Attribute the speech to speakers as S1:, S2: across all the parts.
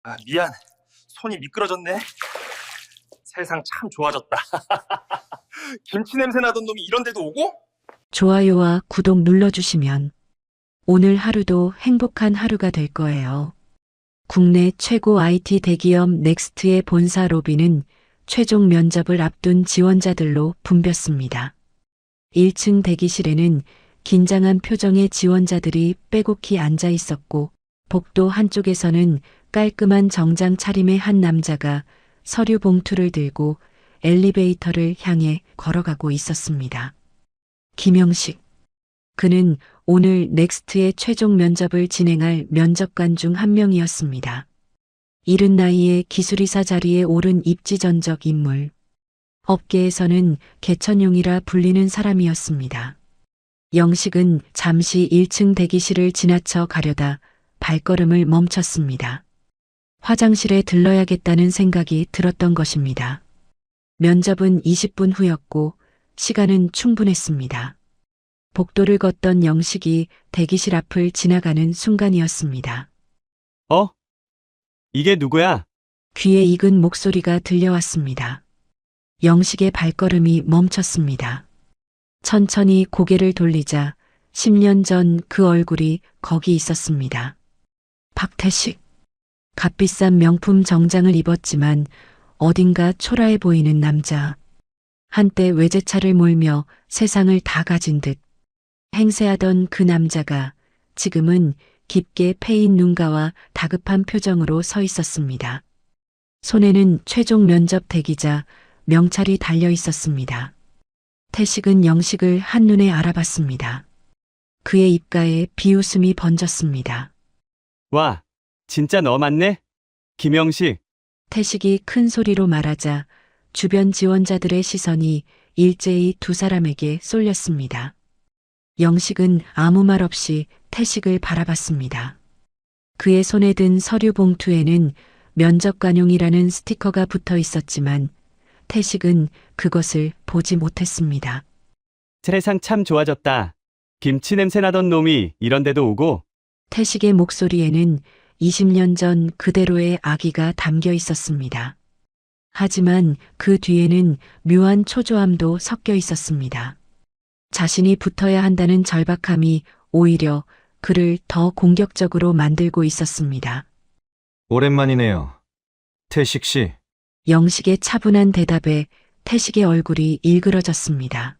S1: 아, 미안. 손이 미끄러졌네. 세상 참 좋아졌다. 김치 냄새 나던 놈이 이런 데도 오고?
S2: 좋아요와 구독 눌러주시면 오늘 하루도 행복한 하루가 될 거예요. 국내 최고 IT 대기업 넥스트의 본사 로비는 최종 면접을 앞둔 지원자들로 붐볐습니다. 1층 대기실에는 긴장한 표정의 지원자들이 빼곡히 앉아 있었고, 복도 한쪽에서는 깔끔한 정장 차림의 한 남자가 서류 봉투를 들고 엘리베이터를 향해 걸어가고 있었습니다. 김영식. 그는 오늘 넥스트의 최종 면접을 진행할 면접관 중 한 명이었습니다. 이른 나이에 기술이사 자리에 오른 입지전적 인물. 업계에서는 개천용이라 불리는 사람이었습니다. 영식은 잠시 1층 대기실을 지나쳐 가려다 발걸음을 멈췄습니다. 화장실에 들러야겠다는 생각이 들었던 것입니다. 면접은 20분 후였고 시간은 충분했습니다. 복도를 걷던 영식이 대기실 앞을 지나가는 순간이었습니다.
S3: 어? 이게 누구야?
S2: 귀에 익은 목소리가 들려왔습니다. 영식의 발걸음이 멈췄습니다. 천천히 고개를 돌리자 10년 전 그 얼굴이 거기 있었습니다. 박태식. 값비싼 명품 정장을 입었지만 어딘가 초라해 보이는 남자. 한때 외제차를 몰며 세상을 다 가진 듯 행세하던 그 남자가 지금은 깊게 패인 눈가와 다급한 표정으로 서 있었습니다. 손에는 최종 면접 대기자 명찰이 달려 있었습니다. 태식은 영식을 한눈에 알아봤습니다. 그의 입가에 비웃음이 번졌습니다.
S3: 와, 진짜 너 맞네? 김영식.
S2: 태식이 큰 소리로 말하자 주변 지원자들의 시선이 일제히 두 사람에게 쏠렸습니다. 영식은 아무 말 없이 태식을 바라봤습니다. 그의 손에 든 서류 봉투에는 면접관용이라는 스티커가 붙어 있었지만 태식은 그것을 보지 못했습니다.
S3: 세상 참 좋아졌다. 김치 냄새 나던 놈이 이런 데도 오고.
S2: 태식의 목소리에는 20년 전 그대로의 악의가 담겨 있었습니다. 하지만 그 뒤에는 묘한 초조함도 섞여 있었습니다. 자신이 붙어야 한다는 절박함이 오히려 그를 더 공격적으로 만들고 있었습니다.
S4: 오랜만이네요. 태식 씨,
S2: 영식의 차분한 대답에 태식의 얼굴이 일그러졌습니다.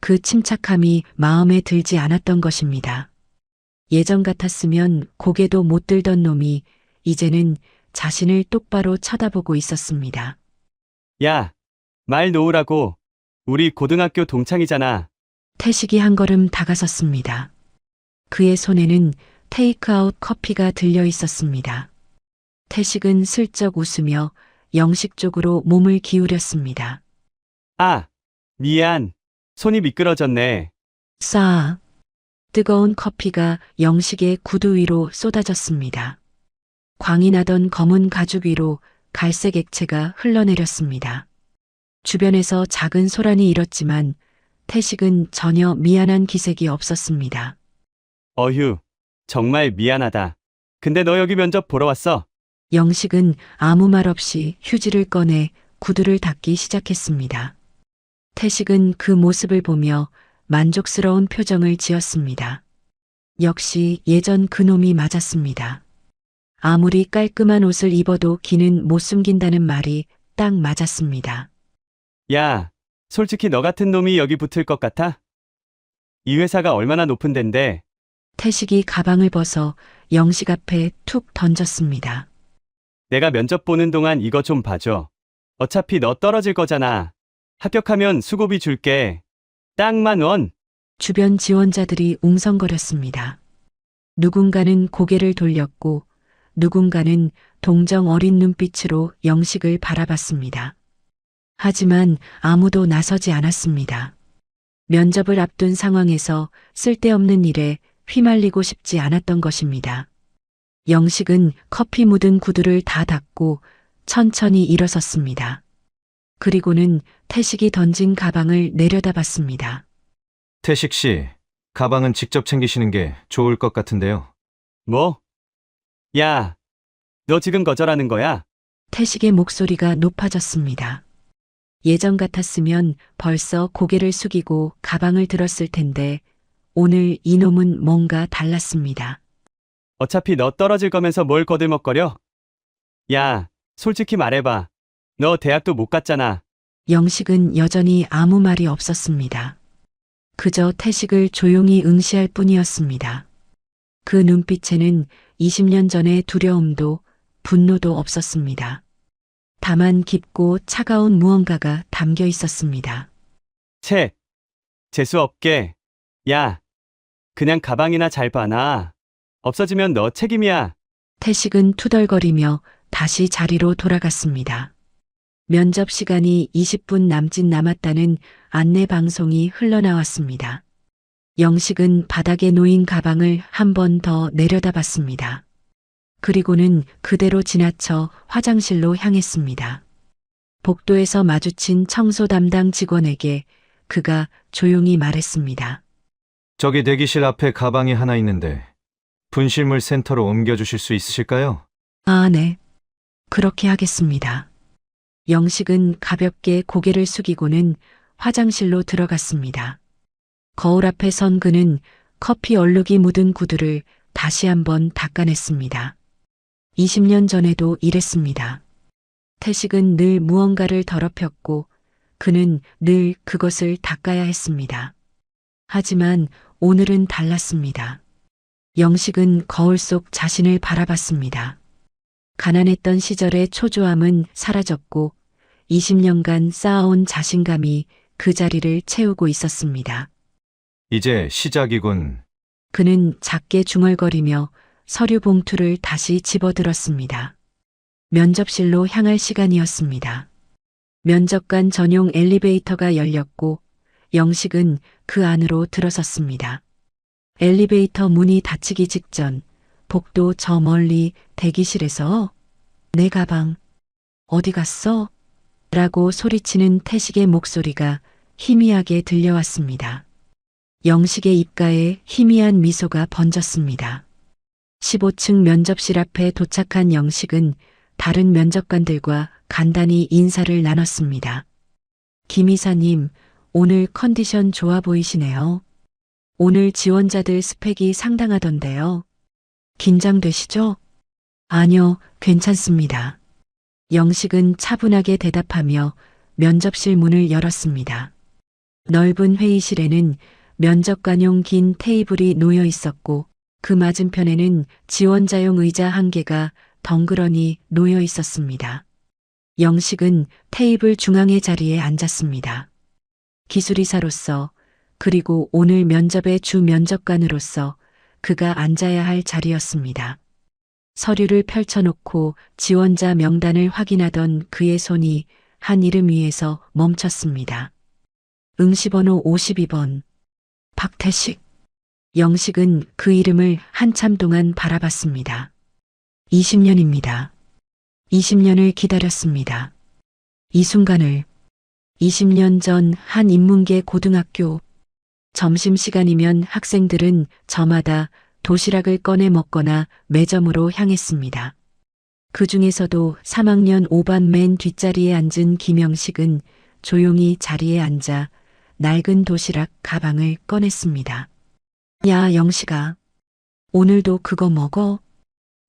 S2: 그 침착함이 마음에 들지 않았던 것입니다. 예전 같았으면 고개도 못 들던 놈이 이제는 자신을 똑바로 쳐다보고 있었습니다.
S3: 야, 말 놓으라고. 우리 고등학교 동창이잖아.
S2: 태식이 한 걸음 다가섰습니다. 그의 손에는 테이크아웃 커피가 들려 있었습니다. 태식은 슬쩍 웃으며 영식 쪽으로 몸을 기울였습니다.
S3: 아, 미안. 손이 미끄러졌네.
S2: 싸. 뜨거운 커피가 영식의 구두 위로 쏟아졌습니다. 광이 나던 검은 가죽 위로 갈색 액체가 흘러내렸습니다. 주변에서 작은 소란이 일었지만 태식은 전혀 미안한 기색이 없었습니다.
S3: 어휴, 정말 미안하다. 근데 너 여기 면접 보러 왔어?
S2: 영식은 아무 말 없이 휴지를 꺼내 구두를 닦기 시작했습니다. 태식은 그 모습을 보며 만족스러운 표정을 지었습니다. 역시 예전 그놈이 맞았습니다. 아무리 깔끔한 옷을 입어도 기는 못 숨긴다는 말이 딱 맞았습니다.
S3: 야, 솔직히 너 같은 놈이 여기 붙을 것 같아? 이 회사가 얼마나 높은 데인데.
S2: 태식이 가방을 벗어 영식 앞에 툭 던졌습니다.
S3: 내가 면접 보는 동안 이거 좀 봐줘. 어차피 너 떨어질 거잖아. 합격하면 수고비 줄게. 딱 10,000원.
S2: 주변 지원자들이 웅성거렸습니다. 누군가는 고개를 돌렸고 누군가는 동정 어린 눈빛으로 영식을 바라봤습니다. 하지만 아무도 나서지 않았습니다. 면접을 앞둔 상황에서 쓸데없는 일에 휘말리고 싶지 않았던 것입니다. 영식은 커피 묻은 구두를 다 닦고 천천히 일어섰습니다. 그리고는 태식이 던진 가방을 내려다봤습니다.
S4: 태식 씨, 가방은 직접 챙기시는 게 좋을 것 같은데요.
S3: 뭐? 야, 너 지금 거절하는 거야?
S2: 태식의 목소리가 높아졌습니다. 예전 같았으면 벌써 고개를 숙이고 가방을 들었을 텐데 오늘 이놈은 뭔가 달랐습니다.
S3: 어차피 너 떨어질 거면서 뭘 거들먹거려? 야, 솔직히 말해봐. 너 대학도 못 갔잖아.
S2: 영식은 여전히 아무 말이 없었습니다. 그저 태식을 조용히 응시할 뿐이었습니다. 그 눈빛에는 20년 전의 두려움도 분노도 없었습니다. 다만 깊고 차가운 무언가가 담겨 있었습니다.
S3: 채, 재수 없게. 야, 그냥 가방이나 잘 봐놔. 없어지면 너 책임이야.
S2: 태식은 투덜거리며 다시 자리로 돌아갔습니다. 면접 시간이 20분 남짓 남았다는 안내 방송이 흘러나왔습니다. 영식은 바닥에 놓인 가방을 한 번 더 내려다봤습니다. 그리고는 그대로 지나쳐 화장실로 향했습니다. 복도에서 마주친 청소 담당 직원에게 그가 조용히 말했습니다.
S4: 저기 대기실 앞에 가방이 하나 있는데 분실물 센터로 옮겨주실 수 있으실까요?
S2: 아, 네. 그렇게 하겠습니다. 영식은 가볍게 고개를 숙이고는 화장실로 들어갔습니다. 거울 앞에 선 그는 커피 얼룩이 묻은 구두를 다시 한번 닦아냈습니다. 20년 전에도 이랬습니다. 태식은 늘 무언가를 더럽혔고 그는 늘 그것을 닦아야 했습니다. 하지만 오늘은 달랐습니다. 영식은 거울 속 자신을 바라봤습니다. 가난했던 시절의 초조함은 사라졌고 20년간 쌓아온 자신감이 그 자리를 채우고 있었습니다.
S4: 이제 시작이군.
S2: 그는 작게 중얼거리며 서류 봉투를 다시 집어들었습니다. 면접실로 향할 시간이었습니다. 면접관 전용 엘리베이터가 열렸고 영식은 그 안으로 들어섰습니다. 엘리베이터 문이 닫히기 직전 복도 저 멀리 대기실에서 내 가방 어디 갔어? 라고 소리치는 태식의 목소리가 희미하게 들려왔습니다. 영식의 입가에 희미한 미소가 번졌습니다. 15층 면접실 앞에 도착한 영식은 다른 면접관들과 간단히 인사를 나눴습니다. 김 이사님, 오늘 컨디션 좋아 보이시네요. 오늘 지원자들 스펙이 상당하던데요. 긴장되시죠? 아니요, 괜찮습니다. 영식은 차분하게 대답하며 면접실 문을 열었습니다. 넓은 회의실에는 면접관용 긴 테이블이 놓여 있었고 그 맞은편에는 지원자용 의자 한 개가 덩그러니 놓여 있었습니다. 영식은 테이블 중앙의 자리에 앉았습니다. 기술이사로서 그리고 오늘 면접의 주 면접관으로서 그가 앉아야 할 자리였습니다. 서류를 펼쳐놓고 지원자 명단을 확인하던 그의 손이 한 이름 위에서 멈췄습니다. 응시번호 52번. 박태식. 영식은 그 이름을 한참 동안 바라봤습니다. 20년입니다. 20년을 기다렸습니다. 이 순간을 20년 전 한 인문계 고등학교 점심시간이면 학생들은 저마다 도시락을 꺼내 먹거나 매점으로 향했습니다. 그 중에서도 3학년 5반 맨 뒷자리에 앉은 김영식은 조용히 자리에 앉아 낡은 도시락 가방을 꺼냈습니다. 야, 영식아. 오늘도 그거 먹어?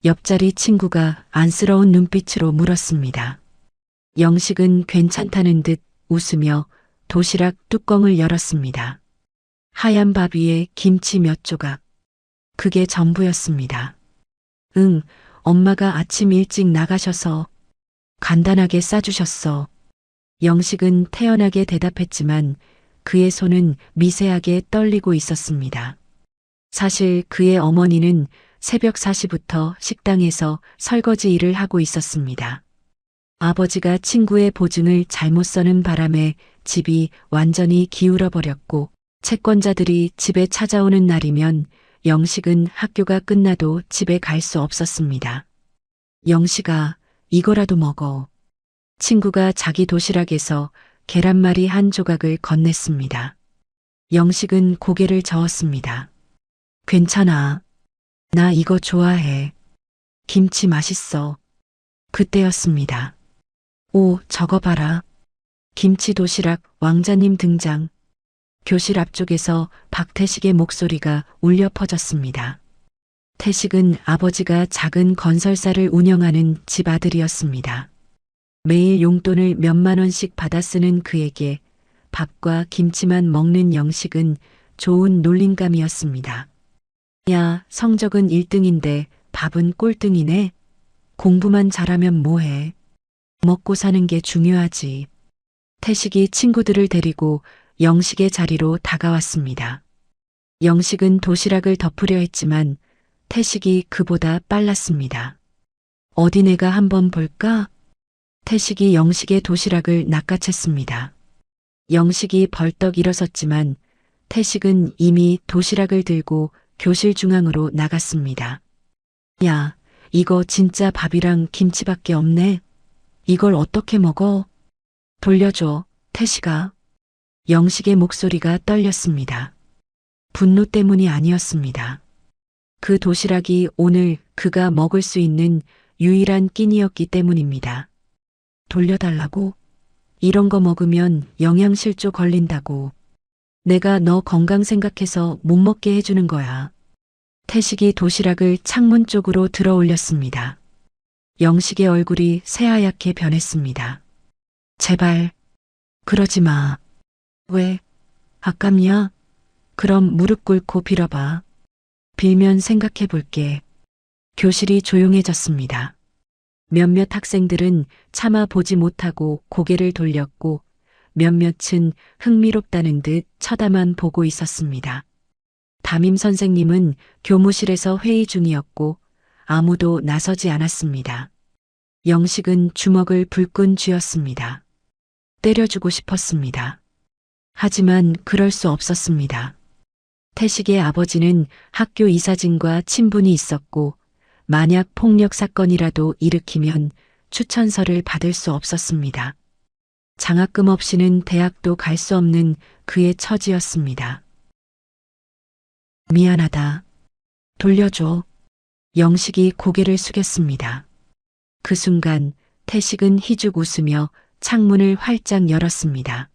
S2: 옆자리 친구가 안쓰러운 눈빛으로 물었습니다. 영식은 괜찮다는 듯 웃으며 도시락 뚜껑을 열었습니다. 하얀 밥 위에 김치 몇 조각. 그게 전부였습니다. 응, 엄마가 아침 일찍 나가셔서 간단하게 싸주셨어. 영식은 태연하게 대답했지만 그의 손은 미세하게 떨리고 있었습니다. 사실 그의 어머니는 새벽 4시부터 식당에서 설거지 일을 하고 있었습니다. 아버지가 친구의 보증을 잘못 써는 바람에 집이 완전히 기울어 버렸고 채권자들이 집에 찾아오는 날이면 영식은 학교가 끝나도 집에 갈 수 없었습니다. 영식아, 이거라도 먹어. 친구가 자기 도시락에서 계란말이 한 조각을 건넸습니다. 영식은 고개를 저었습니다. 괜찮아. 나 이거 좋아해. 김치 맛있어. 그때였습니다. 오, 저거 봐라. 김치 도시락 왕자님 등장. 교실 앞쪽에서 박태식의 목소리가 울려 퍼졌습니다. 태식은 아버지가 작은 건설사를 운영하는 집 아들이었습니다. 매일 용돈을 몇만 원씩 받아 쓰는 그에게 밥과 김치만 먹는 영식은 좋은 놀림감이었습니다. 야, 성적은 1등인데 밥은 꼴등이네. 공부만 잘하면 뭐해. 먹고 사는 게 중요하지. 태식이 친구들을 데리고 영식의 자리로 다가왔습니다. 영식은 도시락을 덮으려 했지만 태식이 그보다 빨랐습니다. 어디 내가 한번 볼까? 태식이 영식의 도시락을 낚아챘습니다. 영식이 벌떡 일어섰지만 태식은 이미 도시락을 들고 교실 중앙으로 나갔습니다. 야, 이거 진짜 밥이랑 김치밖에 없네. 이걸 어떻게 먹어? 돌려줘, 태식아. 영식의 목소리가 떨렸습니다. 분노 때문이 아니었습니다. 그 도시락이 오늘 그가 먹을 수 있는 유일한 끼니였기 때문입니다. 돌려달라고? 이런 거 먹으면 영양실조 걸린다고. 내가 너 건강 생각해서 못 먹게 해주는 거야. 태식이 도시락을 창문 쪽으로 들어 올렸습니다. 영식의 얼굴이 새하얗게 변했습니다. 제발, 그러지 마. 왜? 아깝냐? 그럼 무릎 꿇고 빌어봐. 빌면 생각해 볼게. 교실이 조용해졌습니다. 몇몇 학생들은 차마 보지 못하고 고개를 돌렸고 몇몇은 흥미롭다는 듯 쳐다만 보고 있었습니다. 담임 선생님은 교무실에서 회의 중이었고 아무도 나서지 않았습니다. 영식은 주먹을 불끈 쥐었습니다. 때려주고 싶었습니다. 하지만 그럴 수 없었습니다. 태식의 아버지는 학교 이사진과 친분이 있었고 만약 폭력 사건이라도 일으키면 추천서를 받을 수 없었습니다. 장학금 없이는 대학도 갈 수 없는 그의 처지였습니다. 미안하다. 돌려줘. 영식이 고개를 숙였습니다. 그 순간 태식은 희죽 웃으며 창문을 활짝 열었습니다.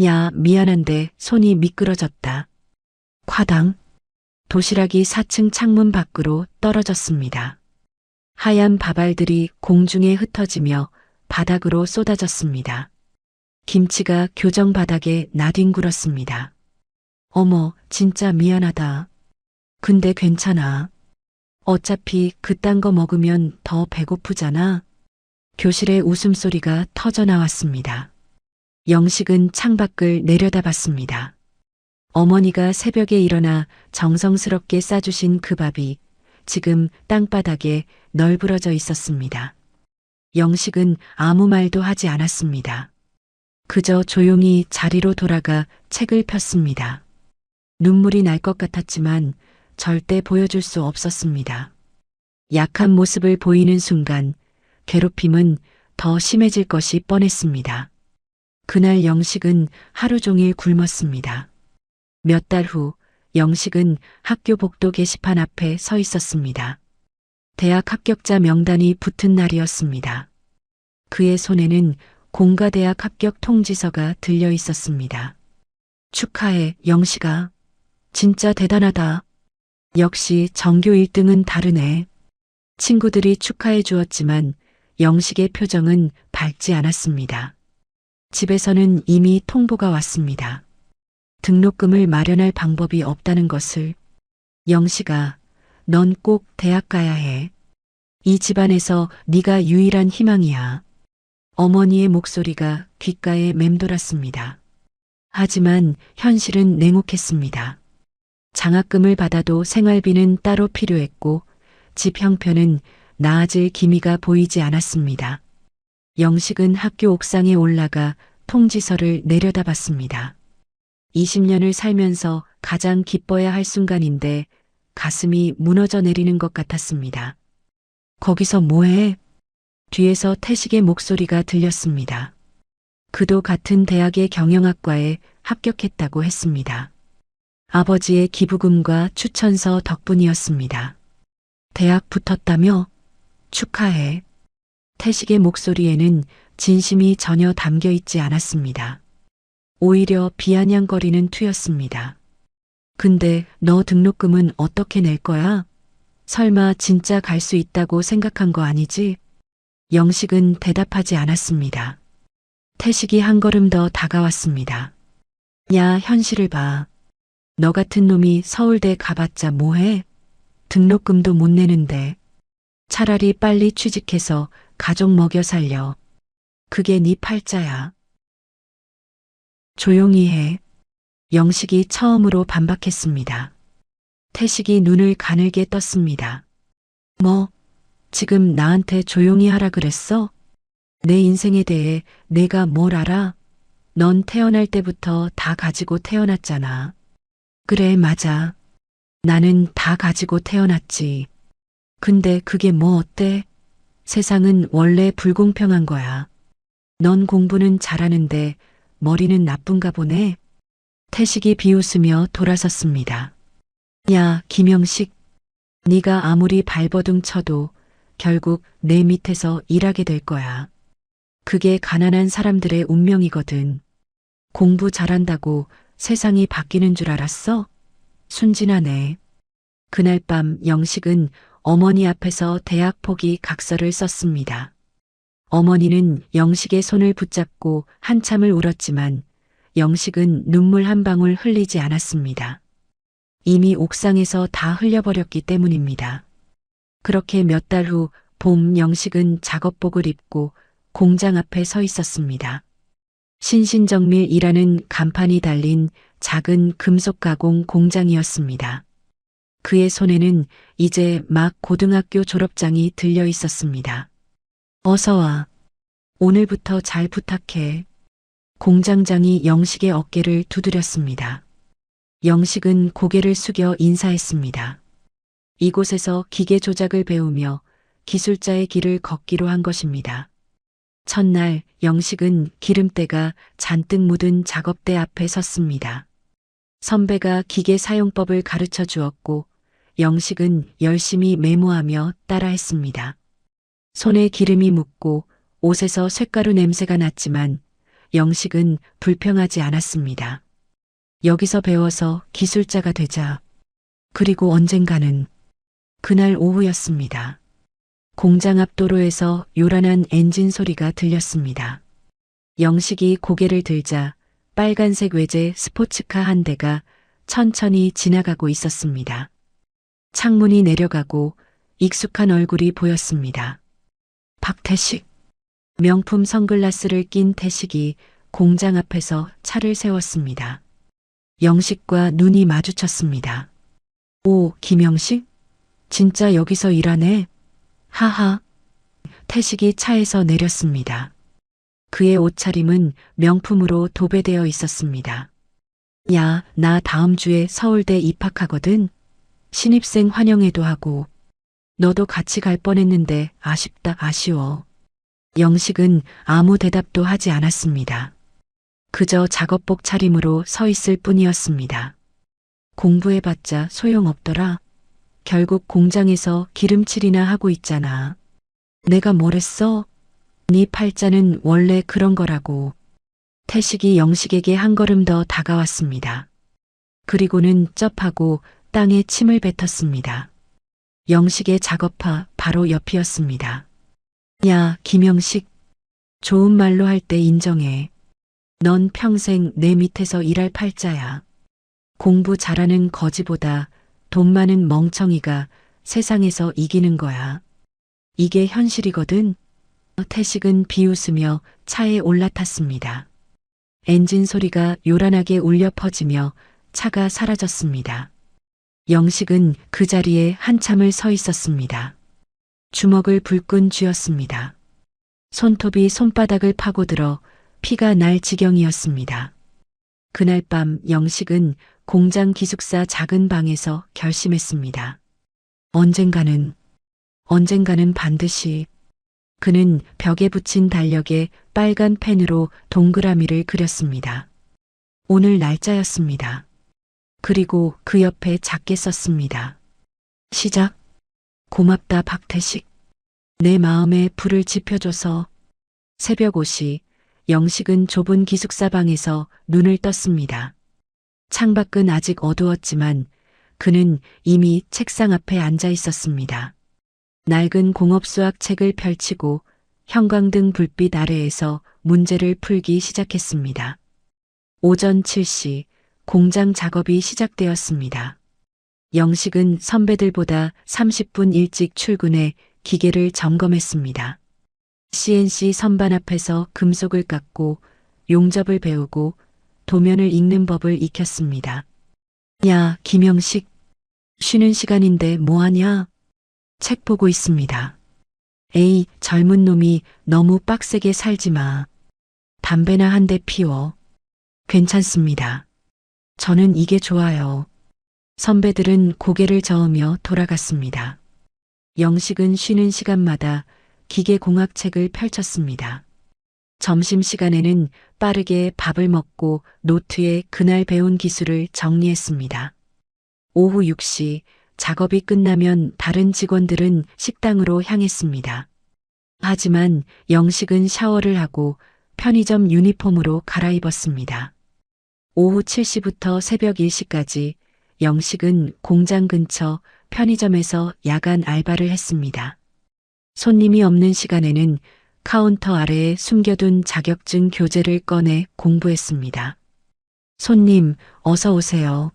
S2: 야, 미안한데 손이 미끄러졌다. 과당. 도시락이 4층 창문 밖으로 떨어졌습니다. 하얀 밥알들이 공중에 흩어지며 바닥으로 쏟아졌습니다. 김치가 교정 바닥에 나뒹굴었습니다. 어머, 진짜 미안하다. 근데 괜찮아. 어차피 그딴 거 먹으면 더 배고프잖아. 교실에 웃음소리가 터져 나왔습니다. 영식은 창밖을 내려다봤습니다. 어머니가 새벽에 일어나 정성스럽게 싸주신 그 밥이 지금 땅바닥에 널브러져 있었습니다. 영식은 아무 말도 하지 않았습니다. 그저 조용히 자리로 돌아가 책을 폈습니다. 눈물이 날 것 같았지만 절대 보여줄 수 없었습니다. 약한 모습을 보이는 순간 괴롭힘은 더 심해질 것이 뻔했습니다. 그날 영식은 하루 종일 굶었습니다. 몇 달 후 영식은 학교 복도 게시판 앞에 서 있었습니다. 대학 합격자 명단이 붙은 날이었습니다. 그의 손에는 공가대학 합격 통지서가 들려 있었습니다. 축하해, 영식아. 진짜 대단하다. 역시 전교 1등은 다르네. 친구들이 축하해 주었지만 영식의 표정은 밝지 않았습니다. 집에서는 이미 통보가 왔습니다. 등록금을 마련할 방법이 없다는 것을. 영식아, 넌 꼭 대학 가야 해. 이 집안에서 네가 유일한 희망이야. 어머니의 목소리가 귓가에 맴돌았습니다. 하지만 현실은 냉혹했습니다. 장학금을 받아도 생활비는 따로 필요했고 집 형편은 나아질 기미가 보이지 않았습니다. 영식은 학교 옥상에 올라가 통지서를 내려다봤습니다. 20년을 살면서 가장 기뻐야 할 순간인데 가슴이 무너져 내리는 것 같았습니다. 거기서 뭐해? 뒤에서 태식의 목소리가 들렸습니다. 그도 같은 대학의 경영학과에 합격했다고 했습니다. 아버지의 기부금과 추천서 덕분이었습니다. 대학 붙었다며? 축하해. 태식의 목소리에는 진심이 전혀 담겨 있지 않았습니다. 오히려 비아냥거리는 투였습니다. 근데 너 등록금은 어떻게 낼 거야? 설마 진짜 갈 수 있다고 생각한 거 아니지? 영식은 대답하지 않았습니다. 태식이 한 걸음 더 다가왔습니다. 야, 현실을 봐. 너 같은 놈이 서울대 가봤자 뭐해? 등록금도 못 내는데. 차라리 빨리 취직해서 가족 먹여 살려. 그게 네 팔자야. 조용히 해. 영식이 처음으로 반박했습니다. 태식이 눈을 가늘게 떴습니다. 뭐, 지금 나한테 조용히 하라 그랬어? 내 인생에 대해 내가 뭘 알아? 넌 태어날 때부터 다 가지고 태어났잖아. 그래, 맞아. 나는 다 가지고 태어났지. 근데 그게 뭐 어때? 세상은 원래 불공평한 거야. 넌 공부는 잘하는데 머리는 나쁜가 보네. 태식이 비웃으며 돌아섰습니다. 야, 김영식. 네가 아무리 발버둥 쳐도 결국 내 밑에서 일하게 될 거야. 그게 가난한 사람들의 운명이거든. 공부 잘한다고 세상이 바뀌는 줄 알았어? 순진하네. 그날 밤 영식은 어머니 앞에서 대학 포기 각서를 썼습니다. 어머니는 영식의 손을 붙잡고 한참을 울었지만 영식은 눈물 한 방울 흘리지 않았습니다. 이미 옥상에서 다 흘려버렸기 때문입니다. 그렇게 몇 달 후 봄 영식은 작업복을 입고 공장 앞에 서 있었습니다. 신신정밀이라는 간판이 달린 작은 금속 가공 공장이었습니다. 그의 손에는 이제 막 고등학교 졸업장이 들려 있었습니다. 어서 와. 오늘부터 잘 부탁해. 공장장이 영식의 어깨를 두드렸습니다. 영식은 고개를 숙여 인사했습니다. 이곳에서 기계 조작을 배우며 기술자의 길을 걷기로 한 것입니다. 첫날 영식은 기름때가 잔뜩 묻은 작업대 앞에 섰습니다. 선배가 기계 사용법을 가르쳐 주었고 영식은 열심히 메모하며 따라했습니다. 손에 기름이 묻고 옷에서 쇳가루 냄새가 났지만 영식은 불평하지 않았습니다. 여기서 배워서 기술자가 되자. 그리고 언젠가는 그날 오후였습니다. 공장 앞 도로에서 요란한 엔진 소리가 들렸습니다. 영식이 고개를 들자 빨간색 외제 스포츠카 한 대가 천천히 지나가고 있었습니다. 창문이 내려가고 익숙한 얼굴이 보였습니다. 박태식. 명품 선글라스를 낀 태식이 공장 앞에서 차를 세웠습니다. 영식과 눈이 마주쳤습니다. 오, 김영식? 진짜 여기서 일하네? 하하. 태식이 차에서 내렸습니다. 그의 옷차림은 명품으로 도배되어 있었습니다. 야, 나 다음 주에 서울대 입학하거든. 신입생 환영회도 하고. 너도 같이 갈 뻔했는데 아쉽다, 아쉬워. 영식은 아무 대답도 하지 않았습니다. 그저 작업복 차림으로 서 있을 뿐이었습니다. 공부해봤자 소용없더라. 결국 공장에서 기름칠이나 하고 있잖아. 내가 뭘 했어? 네 팔자는 원래 그런 거라고. 태식이 영식에게 한 걸음 더 다가왔습니다. 그리고는 쩝하고 땅에 침을 뱉었습니다. 영식의 작업화 바로 옆이었습니다. 야, 김영식. 좋은 말로 할 때 인정해. 넌 평생 내 밑에서 일할 팔자야. 공부 잘하는 거지보다 돈 많은 멍청이가 세상에서 이기는 거야. 이게 현실이거든. 태식은 비웃으며 차에 올라탔습니다. 엔진 소리가 요란하게 울려 퍼지며 차가 사라졌습니다. 영식은 그 자리에 한참을 서 있었습니다. 주먹을 불끈 쥐었습니다. 손톱이 손바닥을 파고들어 피가 날 지경이었습니다. 그날 밤 영식은 공장 기숙사 작은 방에서 결심했습니다. 언젠가는 반드시. 그는 벽에 붙인 달력에 빨간 펜으로 동그라미를 그렸습니다. 오늘 날짜였습니다. 그리고 그 옆에 작게 썼습니다. 시작. 고맙다, 박태식. 내 마음에 불을 지펴줘서. 새벽 5시, 영식은 좁은 기숙사 방에서 눈을 떴습니다. 창밖은 아직 어두웠지만 그는 이미 책상 앞에 앉아 있었습니다. 낡은 공업수학 책을 펼치고 형광등 불빛 아래에서 문제를 풀기 시작했습니다. 오전 7시, 공장 작업이 시작되었습니다. 영식은 선배들보다 30분 일찍 출근해 기계를 점검했습니다. CNC 선반 앞에서 금속을 깎고 용접을 배우고 도면을 읽는 법을 익혔습니다. 야, 김영식. 쉬는 시간인데 뭐하냐? 책 보고 있습니다. 에이, 젊은 놈이 너무 빡세게 살지 마. 담배나 한 대 피워. 괜찮습니다. 저는 이게 좋아요. 선배들은 고개를 저으며 돌아갔습니다. 영식은 쉬는 시간마다 기계공학책을 펼쳤습니다. 점심시간에는 빠르게 밥을 먹고 노트에 그날 배운 기술을 정리했습니다. 오후 6시 작업이 끝나면 다른 직원들은 식당으로 향했습니다. 하지만 영식은 샤워를 하고 편의점 유니폼으로 갈아입었습니다. 오후 7시부터 새벽 1시까지 영식은 공장 근처 편의점에서 야간 알바를 했습니다. 손님이 없는 시간에는 카운터 아래에 숨겨둔 자격증 교재를 꺼내 공부했습니다. 손님, 어서 오세요.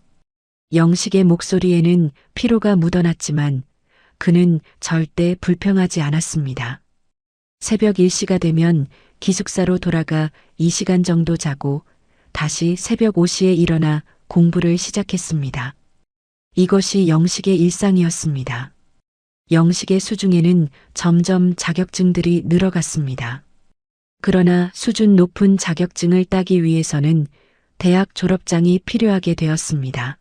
S2: 영식의 목소리에는 피로가 묻어났지만 그는 절대 불평하지 않았습니다. 새벽 1시가 되면 기숙사로 돌아가 2시간 정도 자고 다시 새벽 5시에 일어나 공부를 시작했습니다. 이것이 영식의 일상이었습니다. 영식의 수중에는 점점 자격증들이 늘어갔습니다. 그러나 수준 높은 자격증을 따기 위해서는 대학 졸업장이 필요하게 되었습니다.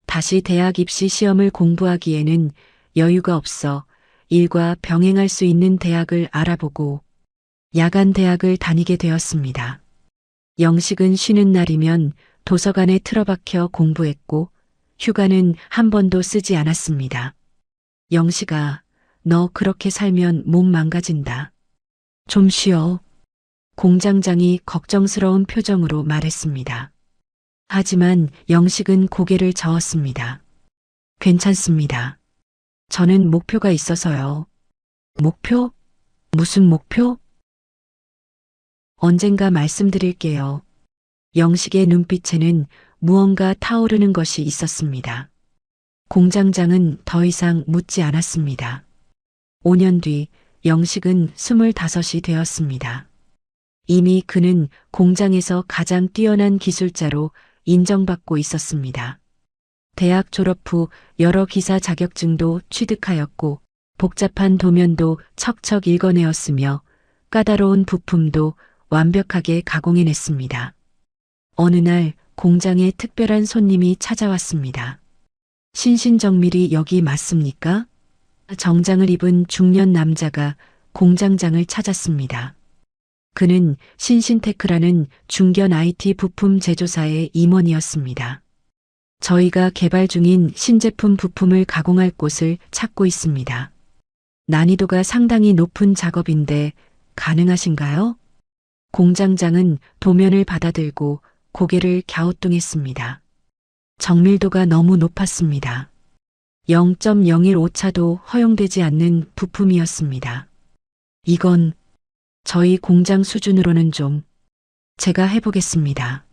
S2: 다시 대학 입시 시험을 공부하기에는 여유가 없어 일과 병행할 수 있는 대학을 알아보고 야간 대학을 다니게 되었습니다. 영식은 쉬는 날이면 도서관에 틀어박혀 공부했고 휴가는 한 번도 쓰지 않았습니다. 영식아, 너 그렇게 살면 몸 망가진다. 좀 쉬어. 공장장이 걱정스러운 표정으로 말했습니다. 하지만 영식은 고개를 저었습니다. 괜찮습니다. 저는 목표가 있어서요. 목표? 무슨 목표? 언젠가 말씀드릴게요. 영식의 눈빛에는 무언가 타오르는 것이 있었습니다. 공장장은 더 이상 묻지 않았습니다. 5년 뒤 영식은 25이 되었습니다. 이미 그는 공장에서 가장 뛰어난 기술자로 인정받고 있었습니다. 대학 졸업 후 여러 기사 자격증도 취득하였고 복잡한 도면도 척척 읽어내었으며 까다로운 부품도 완벽하게 가공해냈습니다. 어느 날 공장에 특별한 손님이 찾아왔습니다. 신신정밀이 여기 맞습니까? 정장을 입은 중년 남자가 공장장을 찾았습니다. 그는 신신테크라는 중견 IT 부품 제조사의 임원이었습니다. 저희가 개발 중인 신제품 부품을 가공할 곳을 찾고 있습니다. 난이도가 상당히 높은 작업인데 가능하신가요? 공장장은 도면을 받아들고 고개를 갸우뚱했습니다. 정밀도가 너무 높았습니다. 0.01 오차도 허용되지 않는 부품이었습니다. 이건 저희 공장 수준으로는 좀 제가 해보겠습니다.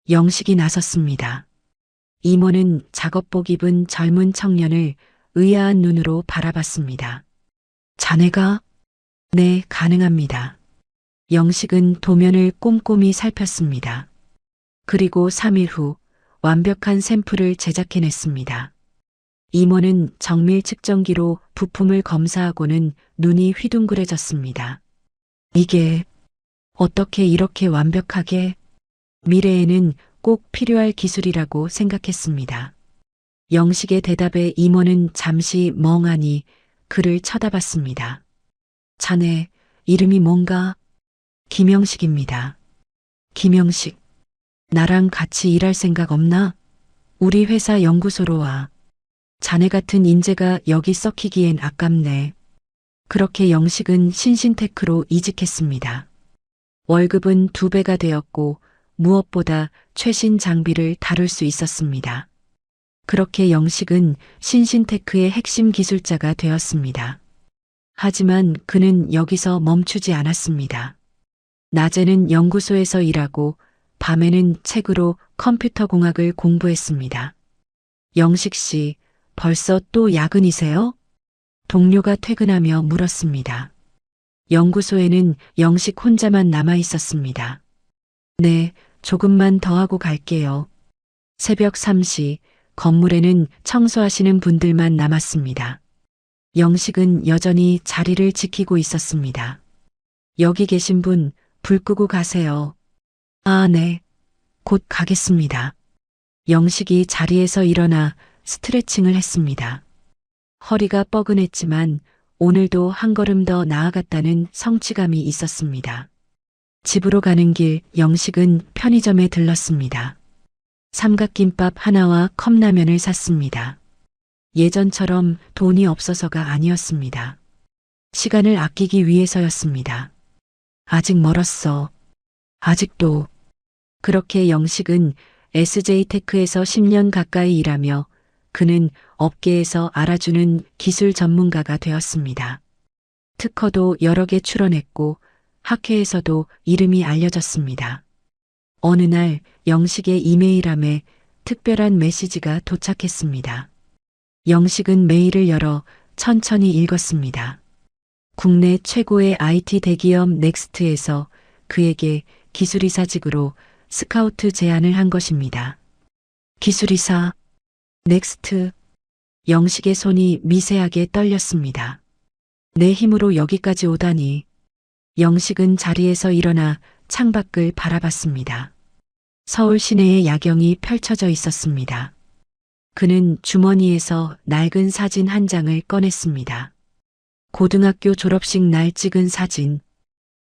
S2: 영식이 나섰습니다. 임원은 작업복 입은 젊은 청년을 의아한 눈으로 바라봤습니다. 자네가? 네, 가능합니다. 영식은 도면을 꼼꼼히 살폈습니다. 그리고 3일 후 완벽한 샘플을 제작해냈습니다. 임원은 정밀 측정기로 부품을 검사하고는 눈이 휘둥그레졌습니다. 이게 어떻게 이렇게 완벽하게? 미래에는 꼭 필요할 기술이라고 생각했습니다. 영식의 대답에 임원은 잠시 멍하니 그를 쳐다봤습니다. 자네 이름이 뭔가? 김영식입니다. 김영식, 나랑 같이 일할 생각 없나? 우리 회사 연구소로 와. 자네 같은 인재가 여기 썩히기엔 아깝네. 그렇게 영식은 신신테크로 이직했습니다. 월급은 2배가 되었고 무엇보다 최신 장비를 다룰 수 있었습니다. 그렇게 영식은 신신테크의 핵심 기술자가 되었습니다. 하지만 그는 여기서 멈추지 않았습니다. 낮에는 연구소에서 일하고 밤에는 책으로 컴퓨터 공학을 공부했습니다. 영식 씨, 벌써 또 야근이세요? 동료가 퇴근하며 물었습니다. 연구소에는 영식 혼자만 남아 있었습니다. 네, 조금만 더 하고 갈게요. 새벽 3시, 건물에는 청소하시는 분들만 남았습니다. 영식은 여전히 자리를 지키고 있었습니다. 여기 계신 분, 불 끄고 가세요. 아, 네. 곧 가겠습니다. 영식이 자리에서 일어나 스트레칭을 했습니다. 허리가 뻐근했지만 오늘도 한 걸음 더 나아갔다는 성취감이 있었습니다. 집으로 가는 길 영식은 편의점에 들렀습니다. 삼각김밥 하나와 컵라면을 샀습니다. 예전처럼 돈이 없어서가 아니었습니다. 시간을 아끼기 위해서였습니다. 아직 멀었어. 아직도. 그렇게 영식은 SJ테크에서 10년 가까이 일하며 그는 업계에서 알아주는 기술 전문가가 되었습니다. 특허도 여러 개 출원했고 학회에서도 이름이 알려졌습니다. 어느 날 영식의 이메일함에 특별한 메시지가 도착했습니다. 영식은 메일을 열어 천천히 읽었습니다. 국내 최고의 IT 대기업 넥스트에서 그에게 기술이사직으로 스카우트 제안을 한 것입니다. 기술이사, 넥스트. 영식의 손이 미세하게 떨렸습니다. 내 힘으로 여기까지 오다니. 영식은 자리에서 일어나 창밖을 바라봤습니다. 서울 시내의 야경이 펼쳐져 있었습니다. 그는 주머니에서 낡은 사진 한 장을 꺼냈습니다. 고등학교 졸업식 날 찍은 사진.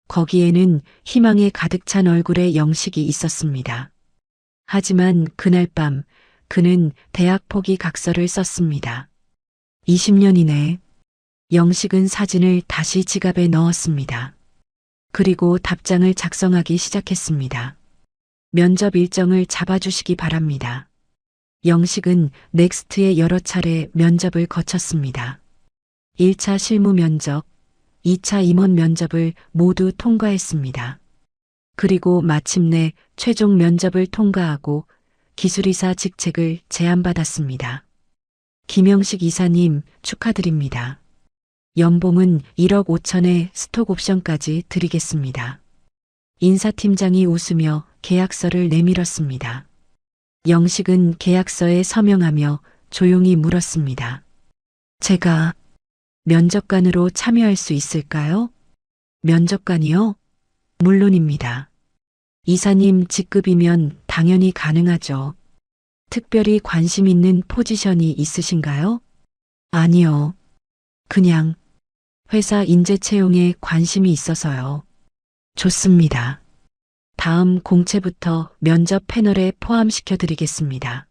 S2: 거기에는 희망에 가득 찬 얼굴의 영식이 있었습니다. 하지만 그날 밤 그는 대학 포기 각서를 썼습니다. 20년이네. 영식은 사진을 다시 지갑에 넣었습니다. 그리고 답장을 작성하기 시작했습니다. 면접 일정을 잡아주시기 바랍니다. 영식은 넥스트의 여러 차례 면접을 거쳤습니다. 1차 실무 면접, 2차 임원 면접을 모두 통과했습니다. 그리고 마침내 최종 면접을 통과하고 기술이사 직책을 제안받았습니다. 김영식 이사님 축하드립니다. 연봉은 1억 5천에 스톡 옵션까지 드리겠습니다. 인사팀장이 웃으며 계약서를 내밀었습니다. 영식은 계약서에 서명하며 조용히 물었습니다. 제가 면접관으로 참여할 수 있을까요? 면접관이요? 물론입니다. 이사님 직급이면 당연히 가능하죠. 특별히 관심 있는 포지션이 있으신가요? 아니요. 그냥 회사 인재 채용에 관심이 있어서요. 좋습니다. 다음 공채부터 면접 패널에 포함시켜 드리겠습니다.